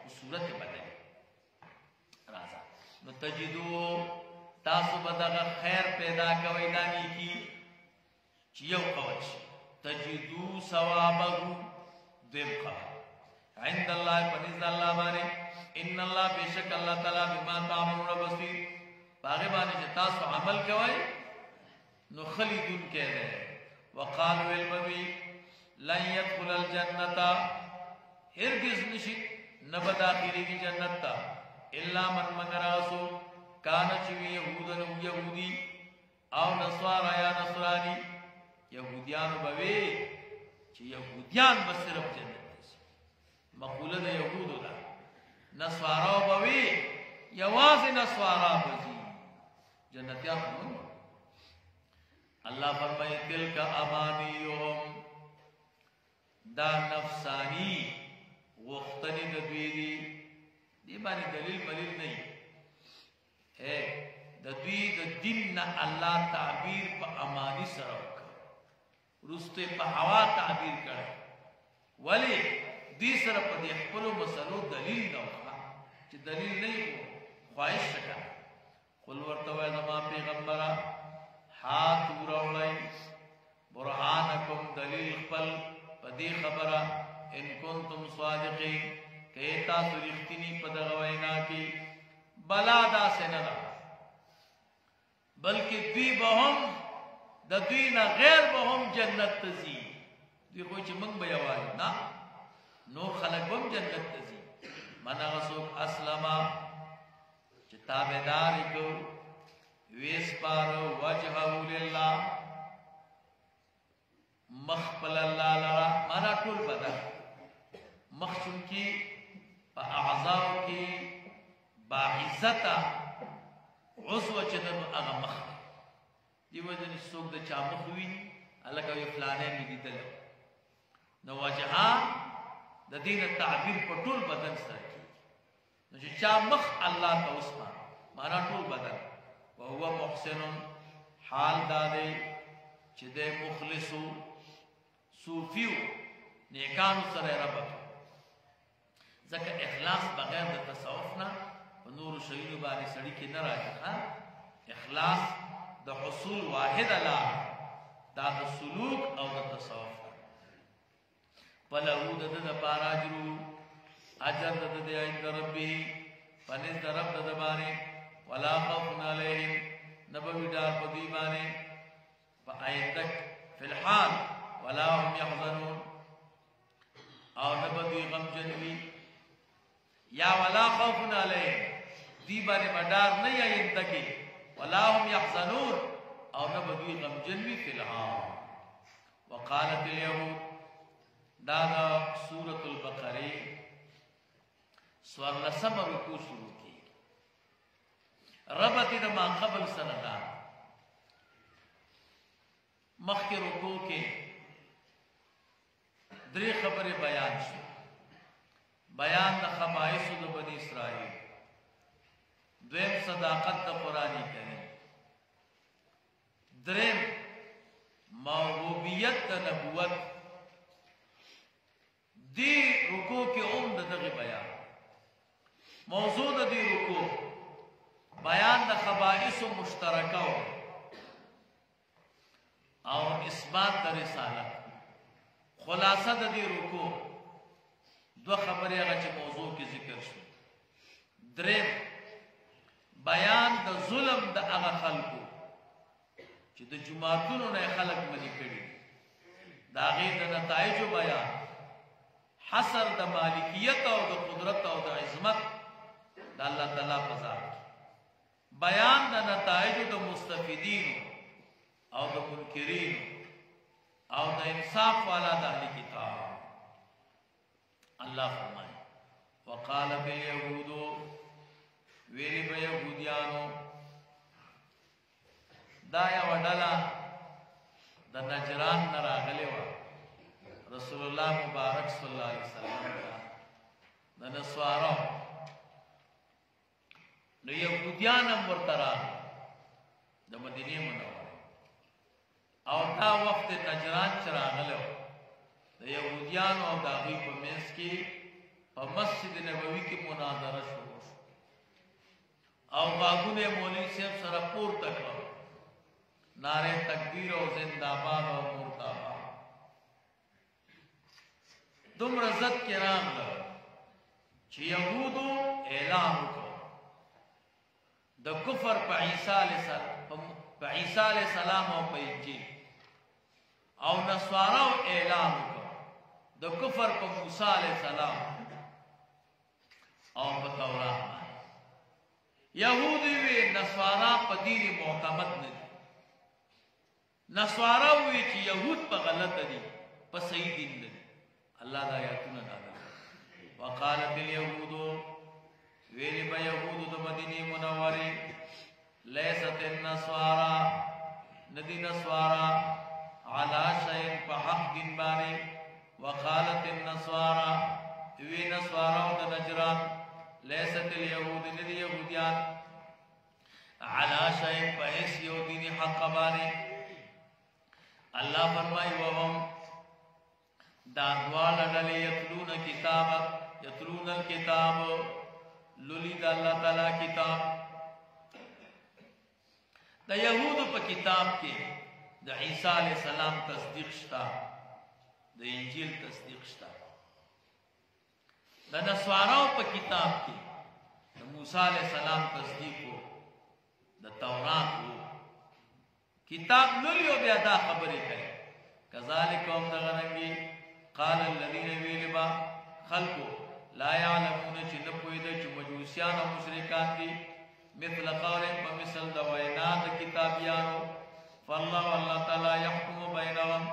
په صورت بدلی راځه نو تجدو تاسو بدغه خیر پیدا کوي دا نیکی چې یو قول شي تجدو ثوابه دیم قول عند الله پنځ الله باندې ان الله بیشک الله تعالی بما تعملون بصیر باغه باندې چې تاسو عمل کوئ نو خلیدون کہده وقالوا البوی لن يدخل الجنة هرگز نشی نبا داخلی کی جنت تا الا من مگر آسو کانا چوی یهودن و یهودی او نصوارا یا نصرانی یهودیان بوی چی یهودیان بس صرف جنت دیسی مقولة دا یهودو دا نصوارا بوی یواز نصوارا بزی جنتیان خنون اللہ فرمائے دل کا امانیهم دا نفسانی وختنی دویدی دی بانی دلیل ملیل نہیں ہے دوی دا دن نا اللہ تعبیر پا امانی سرک رستے پا ہوا تعبیر کرے ولی دی سر پا دی اخپلو مسلو دلیل نوخا چی دلیل نہیں ہو خواہش شکا قل ورطوئے زمان پیغمبرہ ہاتھ روڑائی برہانکم دلیل خپل پدی خبرہ ان کنتم صادقین کہتا سرختنی پدغوینا کی بلا دا سننا بلکہ دوی بہم دا دوینا غیر بہم جنت تزی دوی کوئی چی منگ بیوائی نا نو خلق بہم جنت تزی من غصوب اسلما چی تابداری کو ویسپارو وجہو للہ مخبل اللہ لرا مانا طول بدر مخشن کی پا اعضاو کی باعزتا عضو چدن اغا مخبل دی وجن سوک دا چا مخوی اللہ کا یہ فلانے میں دی دلو نو وجہا دا دین تعبیر پا طول بدن سر کی نو چا مخ اللہ تا اسما مانا طول بدن وهو محسن حال دادے چدے مخلصو صوفیو نیکانو سر ربطو ذکر اخلاص بغیر دا تصوفنا و نور شہیدو بانی سڑی کی نراجی اخلاص دا حصول واحد اللہ دا دا سلوک او دا تصوف پلہو دا دا پارا جرو اجر دا دا عند ربی پنز دا رب دا بانی ولا خوف علیہم نبوی دار پدیبانے فآیتک فی الحال ولا هم یحزنون او نبوی غم جنوی یا ولا خوف علیہم دیبانے مدار نہیں آئیتکی ولا هم یحزنون او نبوی غم جنوی فی الحال وقالت الیہود دادا سورة البقری سور لسم رکو شروع کی ربطی دا ما قبل سندان مخی رکو کے دری خبر بیان شو بیان دا خبائص دا بنی اسرائیل دویم صداقت دا قرآنی کریں دریم موهوبیت دا نبوت دی رکو کے دا دغی بیان موضوع دا دی رکو بیان دا خبائص و مشترکہ او اثبات دا رسالت خلاصہ دا دی رکو دو خبری اگا چی موضوع کی ذکر شو درم بیان دا ظلم دا اگا خلقو چی دا جماعتونو نے خلق منی کری دا غیر دا نتائج و بیان حسر دا مالکیت او دا قدرت او دا عظمت دا اللہ تعالیٰ پزار بیان دا نتائج دا مستفیدین او دا منکرین او دا انصاف والا دا اہلی کتاب اللہ فرمائے وقال بیہودو ویلی بیہودیانو دا یا وڈالا دا نجران نراغلے وا رسول اللہ مبارک صلی اللہ علیہ وسلم دا نسوارو نو یهودیانم ورترا د مدینه منوره او دا وخت نجران چراغلو د یهودیانو او د هغوی په منځ کې په مسجد نبوي کې مناظره شروع شوه او غاګونه مولوی صاحب سره پورته کړو نعره تکبیر او زنده باد او مرتبه دومره عزت کې راغله چې يهودو اعلان وکړ د کفر په عیسی علیه السلام او په انجیل او نصاراو اعلان وکړ د کفر په موسی علیه السلام او په تورات يهودي وی نصارا په دین معتمد نه دي نصارا وی چې يهود په غلطه دي په صحیح دین دي الله دا آیاتونه نازل وقالت اليهود ویلی با یهود د مدینه منوره لیست النصارى ندی نصارا علی شیء په حق دین باندې وقالت النصارى وی نصارا د نجران لیست اليهود ندی یهودیان علی شیء په هیڅ یو دین حق باندې الله فرمای وهم دا دوال ډلې یتلون الكتاب لولید الله تعالی کتاب د یهودو په کتاب کې د عیسی علی السلام تصدیق شتا د انجیل تصدیق شتا د نصاراو په کتاب کې د موسی علی السلام تصدیق وو د تورات وو کتاب لولي او بیا دا خبرې کوي کذالک هم دغرنګي قال الذين ویلبا خلقو لا يعلمون چې نه پوهیدل چې مجوسیان او مشرکان دي مثل قول په مثل د وینا د کتابیانو فالله الله تعالی يحكم بينهم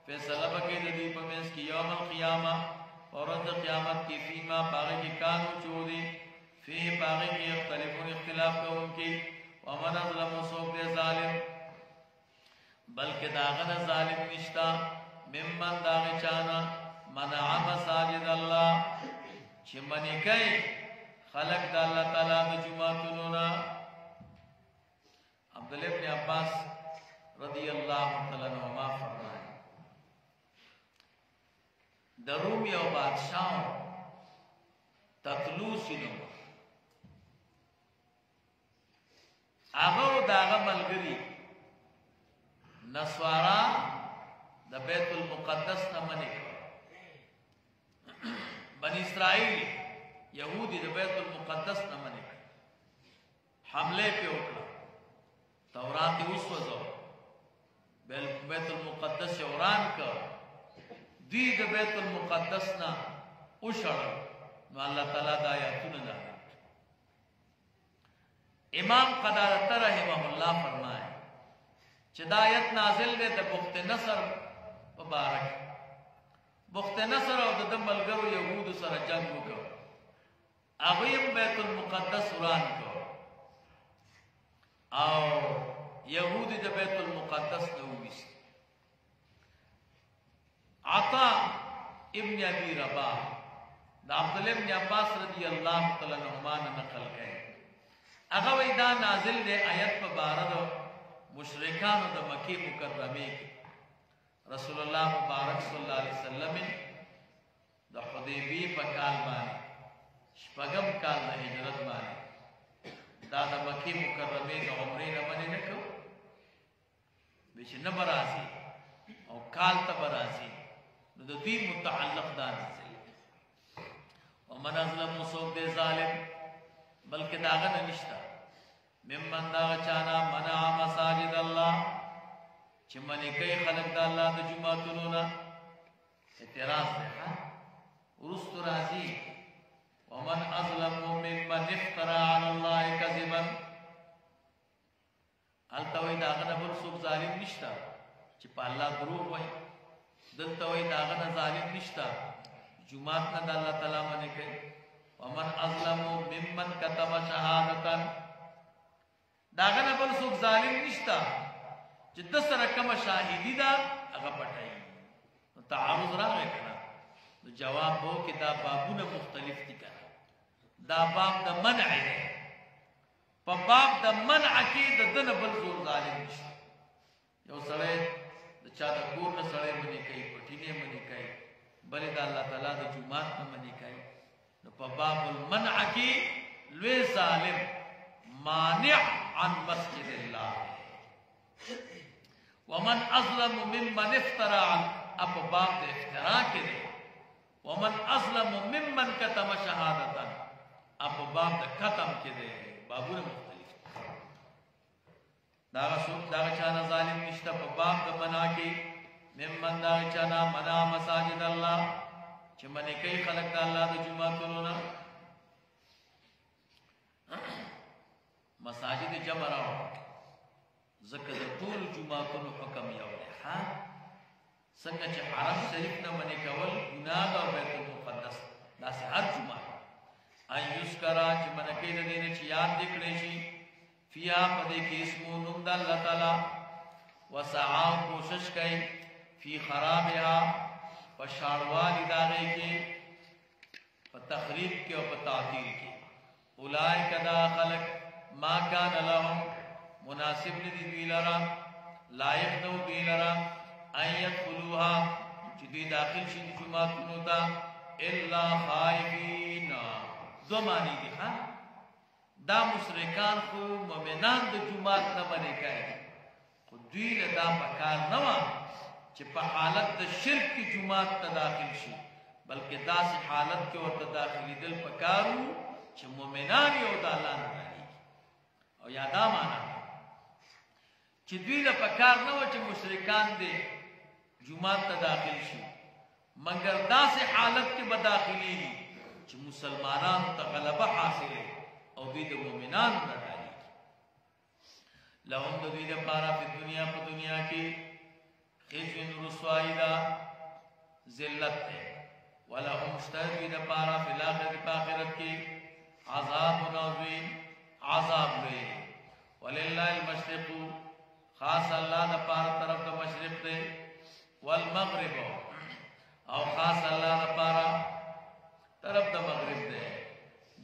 فیصله وکړي د دې په منځ کې یوم القیامه ورځ د قیامت کې فيما باغ کې کانو چودي فيه باغ کې اختلافون اختلاف کوونکي ومن ظلم سوق ظالم بلکې داغه ظالم نشتا ممن داغه چانا منع مساجد الله چې منی کوي خلق د الله تعالی د جمعتونو نا عبد الله ابن عباس رضی الله تعالی عنہما فرمایي د روم یو بادشاہ تطلوسینو هغه داغه ملګری نصارا د بیت المقدس نه منی بنی اسرائیل یهودی د بیت المقدس نه منی حمله په وکړه تورات اوس وځو بیت المقدس وران کړ دی د بیت المقدس نه اوشړ نو الله تعالی د آیاتونه ده امام قدارت رحمه الله فرمائے چې دا آیت نازل ده د بخت نصر مبارک بخت نصر او د ملګرو يهودو سره جنگ وکړ هغه بیت المقدس وران کړ او يهودي د بیت المقدس نه وېست عطا ابن ابي رباح د عبد الله ابن عباس رضی الله تعالی عنہما نقل کړي هغه وی دا نازل ده آیت په بار د مشرکانو د مکی مکرمه رسول الله مبارک صلی الله علیه وسلم د حدیبی په کال باندې شپږم کال د هجرت باندې دا د مکی مکرمه د عمرې نه باندې نکو بشنه براسي او کال ته براسي نو د دې متعلق دا نازل ومن ظلم سوق دے ظالم بلکہ داغه نشتا ممن دا چانا منع مساجد الله چې منی کوي خلق د الله د جمعتونو نه اعتراض ده ورست راضي ومن اظلم ممن افترى على الله كذبا التوي داغه نه بل څوک ظالم نشتا چې په الله دروغ وایي دلته وایي داغه نه ظالم نشتا جمعات نه د الله تعالی باندې کوي ومن اظلم ممن كتب شهادتا داغه نه بل څوک ظالم نشتا چې د سره کوم شاهدی دا هغه پټای نو تعارض راغی کنه نو جواب وو کې دا بابونه مختلف دي کنه دا باب د منع دی په باب د منع کې د دنه بل زور ظالم نشته یو سره د چا د کور نه سره باندې کوي پټینه باندې کوي بلې د الله تعالی د جمعات نه باندې کوي نو په باب المنع کې لوی ظالم مانع عن مسجد الله. ومن اظلم ممن افترى اب باب د افترا کې دی. ومن اظلم ممن كتم شهادتا اب باب د ختم کې دی. بابونه مختلف دا څوک دا چانه ظالم نشته په باب د منا کې. ممن دا چانه منا مساجد الله چې منې کوي خلق د الله د جمعتونو نه. مساجد جمع راو ذکر د ټول جمعتونو حکم یو دی. ها څنګه چې حرم شریف نه منې کول ګناه او بیت المقدس دا هر جمعه ان یذکرا چې منې کوي د دې چې یاد دکړي شي فیا پدې کې اسمو نوم د الله تعالی وسعا کوشش کوي فی خرابها پشاړوالی داغه کې په تخریب کې او په تعطیل کې. اولئک دا خلق ما کان لهم مناسب ندی دوی لرا لایق نو دوی لرا ان يدخلوها چې دوی داخل شي جمعتونو ته الا خائفین. دو معنی دي. ها دا مشرکان خو مؤمنان د جمعات نه باندې کوي خو دوی له دا پکار نه و چې په حالت د شرک کې جمعات ته داخل شي بلکې داسې حالت کې ورته داخلي دل پکارو چې مؤمنان یو د الله نه دي. او یادا معنا چې دوی له پکار نه و چې مشرکان دي جمعات ته داخل شي مگر داسې حالت کې به داخلي چې مسلمانانو ته غلبه حاصله او دوی د مؤمنانو نه دي. لهم د دوی لپاره په دنیا کې خزي رسوایی دا ذلت ده. ولهم مستوی لپاره په آخرت کې عذاب عظیم عذاب لوی. ولله المشرق خاص الله د پاره طرف د مشرق ده والمغرب او خاص الله د پاره طرف د مغرب ده.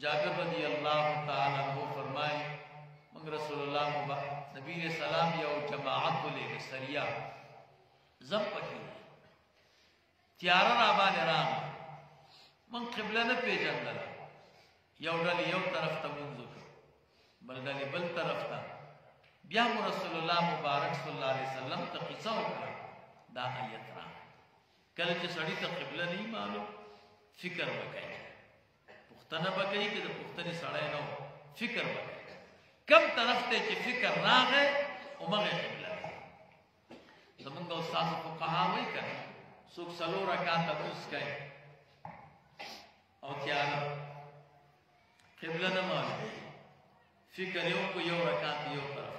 جابر رضی الله تعالی عنہ فرمای من رسول الله نبی علیہ السلام یو جماعت له سریه زم پکې تیار را باندې را من قبله نه پیژندل. یو ډل یو طرف ته منځو بل ډل بل طرف ته. بیا رسول الله مبارک صلی الله علیه وسلم ته قصه وکړه. دا آیت را کله چې سړی ته قبله نه معلوم فکر وکړي پښتنه وکړي چې د پښتني سړی نو فکر وکړي کم طرف ته چې فکر راغی او مغه قبله زمونږ استاد فقها وایي کړه څوک څلور رکعات اوس کوي او تیار قبله نه معلوم فکر یو کو یو رکعات یو طرف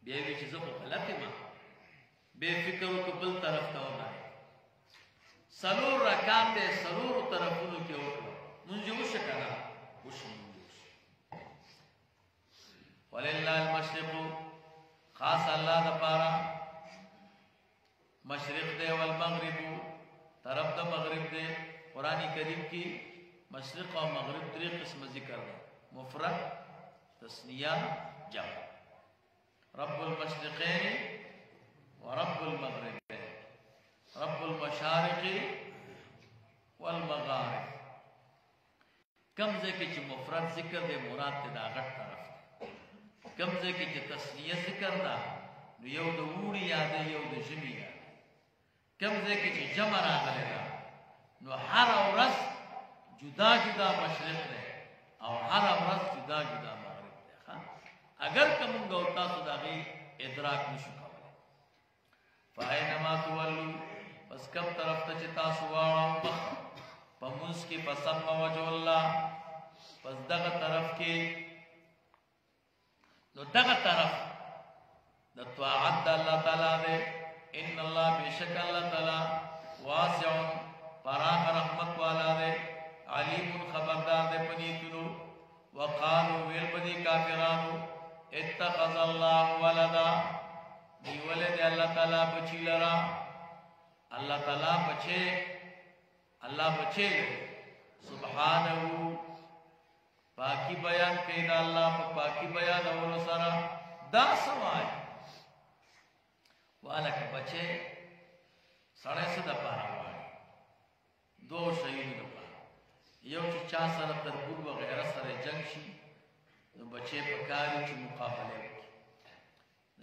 بیا وی چې زه په غلط ما به فکر کو بل طرف ته وای څلور رکعات څلور طرفونو کې وکړه مونږ یو شکره وشو. ولله المشرق خاص الله د پاره مشرق دی والمغرب طرف د مغرب دی. قران کریم کې مشرق او مغرب درې قسم ذکر دی مفرد تثنیه جمع. رب المشرقين ورب المغربين رب المشارق والمغارب. کم ځکه چې مفرد ذکر دی مراد ته دا غټ طرف کم ځکه چې تثنیه ذکر ده نو یو د وړي یاد یو د جمی یاد. کم ځکه چې جمع راغلی ده نو هر ورځ جدا جدا مشرق ده او هر ورځ جدا جدا مغرب ده. اگر کوم غو تاسو دغه ادراک نشو کولای فاینما تولوا پس کم طرف ته چې تاسو واړو پموس کې پسم وجه الله پس دغه طرف کې نو دغه طرف د طاعت د الله تعالی ده. ان الله بشک الله تعالی واسع فراغ رحمت والا ده علیم خبردار ده پنیتونو. وقالوا ویل بدی کافرانو اتخذ الله ولدا دی ولد الله تعالی بچی لرا. الله تعالی بچے الله بچے سبحانه پاکی بیان کئی دا اللہ پا پاکی بیان اولو سرا دا سوائی والکا بچے سڑے سے دا پارا وائی دو شئیون دا پارا یو چی چا سر تربور وغیرہ سر جنگ شی نو بچې پکاري چې مقابله وکړي.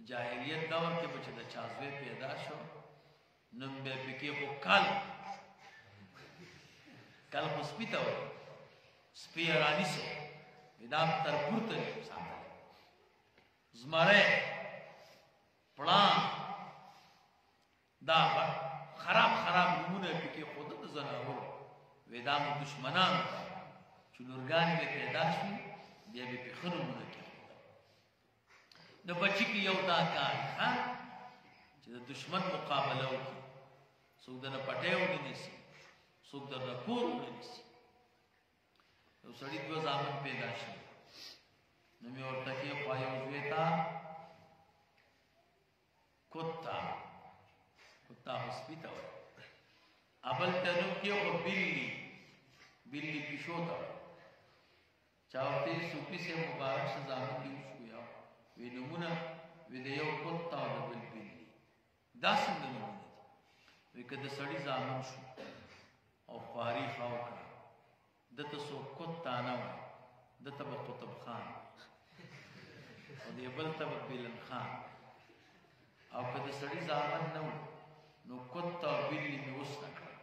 جاهلیت دور کې بچې د چا زوی پیدا شو نوم به پکې خو کل خو سپي ته وایي، سپي یې رانیسو دا تر پورته یې ساتلی، زمری پړانګ دا خراب نومونه پکې ښوده د زناورو. وایي دا مو دشمنان چې لورګانې به پیدا شوي بیا به پې ښه نومونه کېښوده. د بچي کې یو دا کار چې د دشمن مقابله وکړي، څوک درنه پټی ونه نیسي، څوک درنه کور ونه نیسي. یو سړي دوه زامن پیدا شي نو مې ورته کېښوا یو زوی ته کتا خو سپي ته وایي، ابل ته نوم کېښو بلی پیشو ته وایي. چا ورته یې صوفي صاحب مبارک شه زامن دې وښویا، وی نومونه وی د یو کتا او د بل بلی دا څنګه نومونه دي؟ وی که د سړي زامن شو او خواري ښه وکړه دته څوک کتا نه وایي، دته به قطب خان او دې بل ته به بیلن خان. او که د سړي زامن نه و نو کتا او بلی مې اوس نه کړه،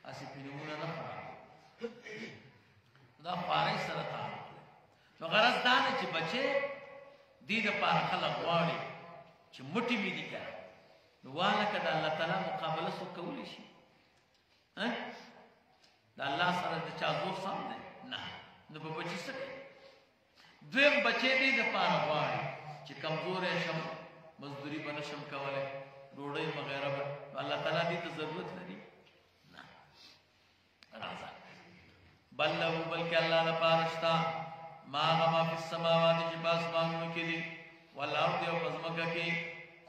هسې پې نومونه نه خراب دا خوارۍ سره تعلق لري. نو غرض دا نه چې بچې دې دپاره خلک غواړي چې مټې مې دي که نو والکه د الله تعالی مقابله څوک کولی شي؟ د الله سره د چا زور سم دی؟ نه. نو به بچي څه کوي؟ دویم بچې دې دپاره غواړي چې کمزوری شم، مزدوري به نه شم کولی، ډوډۍ وغیره به الله تعالی دې ته ضرورت لري؟ نه. راځه بل له بلکې الله لپاره شته ما هغه ما فی السماوات چې په اسمانونو کې دي والارض او په ځمکه کې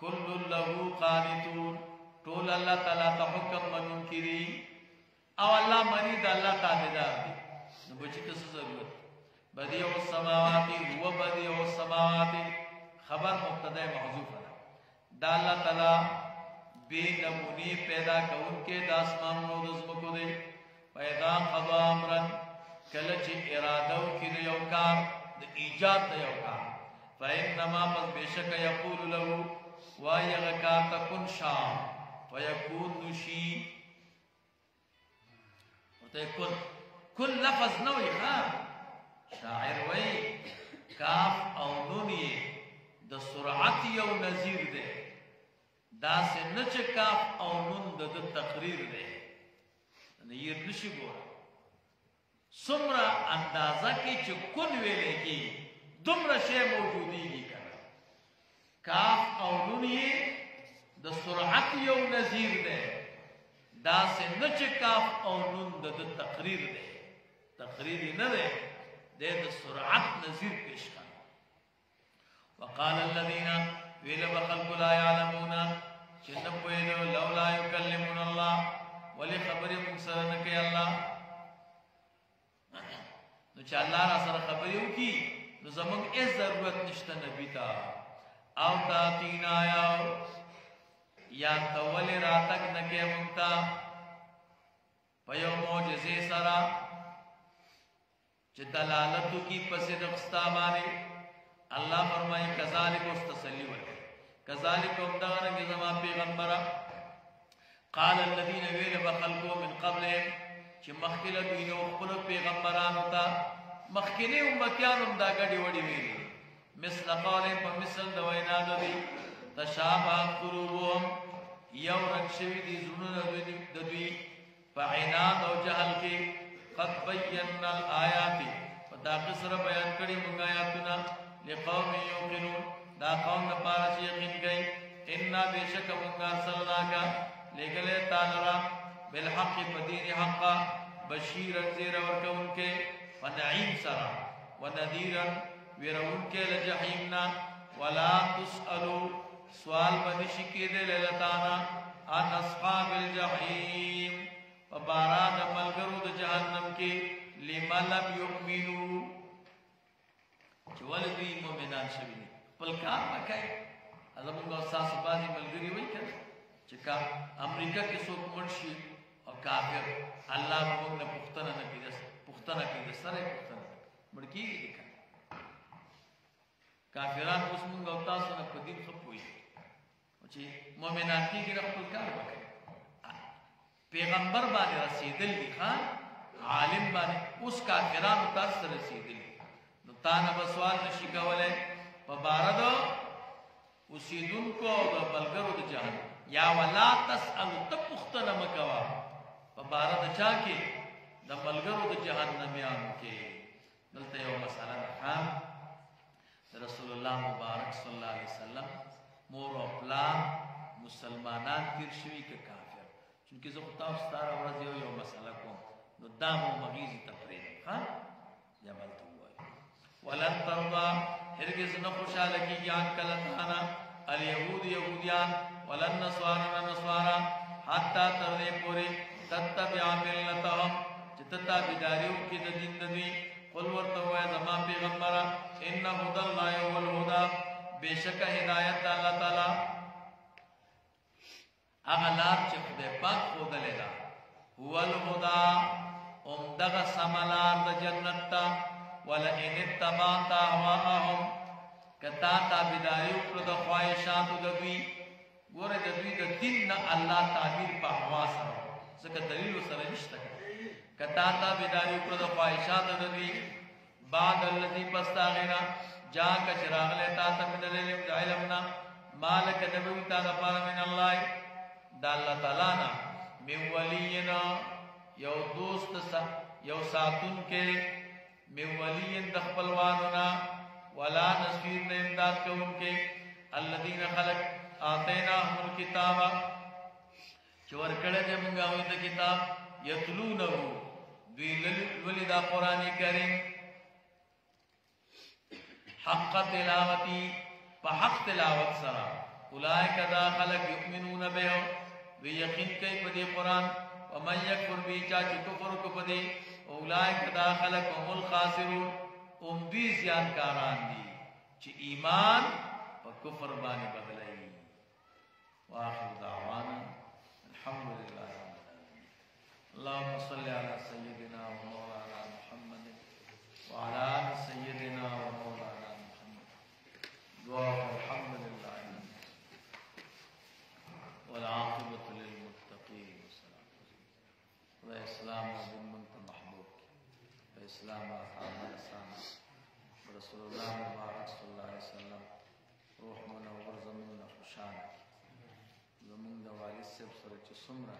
کل له قانتون، ټول الله تعالی ته حکم منونکي دي او الله مني د الله تابعدار دي. نو بچي ته څه ضرورت؟ بدیع السماوات هو بدیع السماوات خبر مبتدا محذوفه ده. دا الله تعالی بے نمونی پیدا کوونکی د اسمانونو د ځمکو دی. پیدا قضا امرن کله چې اراده وکړي د یو کار د ایجاد د یو کار فانما پس بېشکه یقول له وایي هغه کار ته کن شا فیکون نشي ورته کن لفظ نه وي ښه شاعر وایي کاف او نون یې د سرعت یو نظیر دی، داسې نه چې کاف او نون د تقریر دی نیر نشي ګوره څومره اندازه کې چې کن ویلې کې دومره شی موجودېږي که کاف او نون یې د سرعت یو نظیر دی، داسې نه چې کاف او نون د تقریر دی، تقریر یې نه دی، دی د سرعت نظیر پیش کړ. وقال الذین ویل به خلکو لا یعلمون چې نه پوهېدو لولا یکلمون الله ولی خبرې موږ سره نه کوي الله. نو چې الله را سره خبرې وکړي نو زموږ هېڅ ضرورت نشته نبي ته. او تاتینا یا ته ولې راتګ نه کوې موږ ته په یو معجزې سره چې دلالت وکړي په صدق ستا باندې. الله فرمایي کذالک اوس تسلي ورکړي کذالک همدغرنګې زما پیغمبره قال الذين ویل بخلقو من قبلهم چې مخکې له دوی نه خپلو پیغمبرانو ته مخکینی امتیانو هم دا ګډې وډې ویلي مثل قولهم په مثل د وینا د دوی تشابهت قلوبهم یو رنګ شوي دي زړونه د دوی په عناد او جهل کې قد بینا الآیات په داغه سره بیان کړي موږ آیاتونه لقوم یوقنون دا قوم دپاره چې یقین کوي انا بېشکه موږ ارسلناک لګلې تعالی را بالحق بدین حقا بشیرا زیر ورکونکې په نعیم سره ونذیرا ویرونکې له جحیمنا ولا تسألو سوال بنشي کېدلی له تانا عن اصحاب الجحیم په بارا د ملګرو د جهنم کې لما لم یؤمنو چې ولې دوی مؤمنان شوي دي خپل کار به کوي. زموږ ستاسو بعضې ملګري وایي که چې که امریکا کې څوک مړ شي او کافر الله به موږ نه پوښتنه نه کوي، پوښتنه کوي د سره یې پوښتنه مړ کېږي دي که کافران اوس موږ او تاسو نه په دین ښه پوهېږي چې مؤمنان کېږي د خپل کار وکړي پیغمبر باندې رسېدل دي ښه عالم باندې اوس کافرانو تاسو ته رسېدلي نو تا نه به سوال نشي کولی په باره د اوسېدونکو او د ملګرو د جهنم یا ولا تسألو ته پوښتنه مه کوه په باره د چا کې د ملګرو د جهنمیانو کې دلته یو مسله ده رسول الله مبارک صلی الله علیه وسلم مور او پلار مسلمانان تیر شوي که کافر چونکې زه خو تاسو ته هره ورځ یو مسله کوم نو دا مو مغیزې ته پرېږدم یا بلته ووایو ولن ترضا هرګز نه خوشحاله کېږي عنک له تا نه الیهود یهودیان ولن نصارا نصارا حتی تر دې پورې تتبع ملتهم چې ته تابعداري وکړې د دین د دوی قل ورته ووایه زما پیغمبره ان هدى الله هو الهدى بېشکه هدایت د الله تعالی هغه لار چې خدای پاک ښودلې ده هو الهدى همدغه سمه لار د جنت ته ولئن اتبعت اهواءهم که تا تابعداري وکړه د خواهشاتو د دوی ګوره د دوی د دین نه الله تعبیر په هوا سره ځکه دلیل ورسره نشته که تا تابعداري وکړه د خواهشاتو د دوی بعد الذي پس د هغې نه جاءک چې راغلی تا ته من العلم د علم نه ما لکه نبوي تا دپاره من الله د الله تعالی نه من ولي یو دوست یو ساتونکی من ولي د خپلوانو نه ولا نصير نه امداد کوونکی الذين خلق آتیناهم الکتاب چې ورکړی دی موږ هغوی ته کتاب یتلونه دوی لولي دا قرآن کریم حق تلاوتی په حق تلاوت سره اولئک دا خلق یؤمنون به وی یقین کوي په دې قرآن ومن یکفر به چا چې کفر وکړي په دې اولئک دا خلق هم الخاسرون دوی زیانکاران دي چې ایمان په کفر باندې بدلوي واخر دعوانا الحمد لله رب العالمين اللهم صل على سيدنا ومولانا محمد وعلى آل سيدنا ومولانا محمد والحمد لله والعاقبة للمتقين والسلام عليكم محبوب والسلام على رسول الله مبارک صلی الله علیه وسلم روح منور زمون خوشحال زمون د والد صاحب سره چې څومره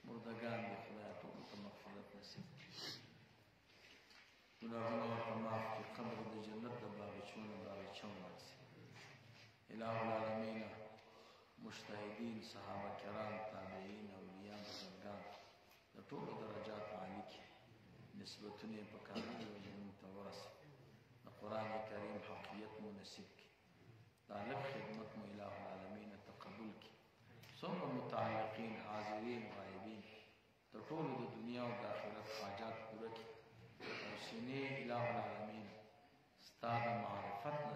مردگان دي خدای ټول ته مغفرت نصیب ګناهونه ورته معاف کړي قبر د جنت د باغچونو ورسي اله العالمین مجتهدین صحابه کرام تابعین اولیاء بزرگان د ټولو درجات عالی کړي نسبتونه په کامل وجه ته ورسي قرآن کریم حقیقت مو نصیب کی طالب خدمت مو الہ العالمین تقبل کی ثم متعلقین حاضرین غائبین تر ټولو د دنیا او د آخرت حاجات پوره کی او سینې الہ العالمین ستا د معرفت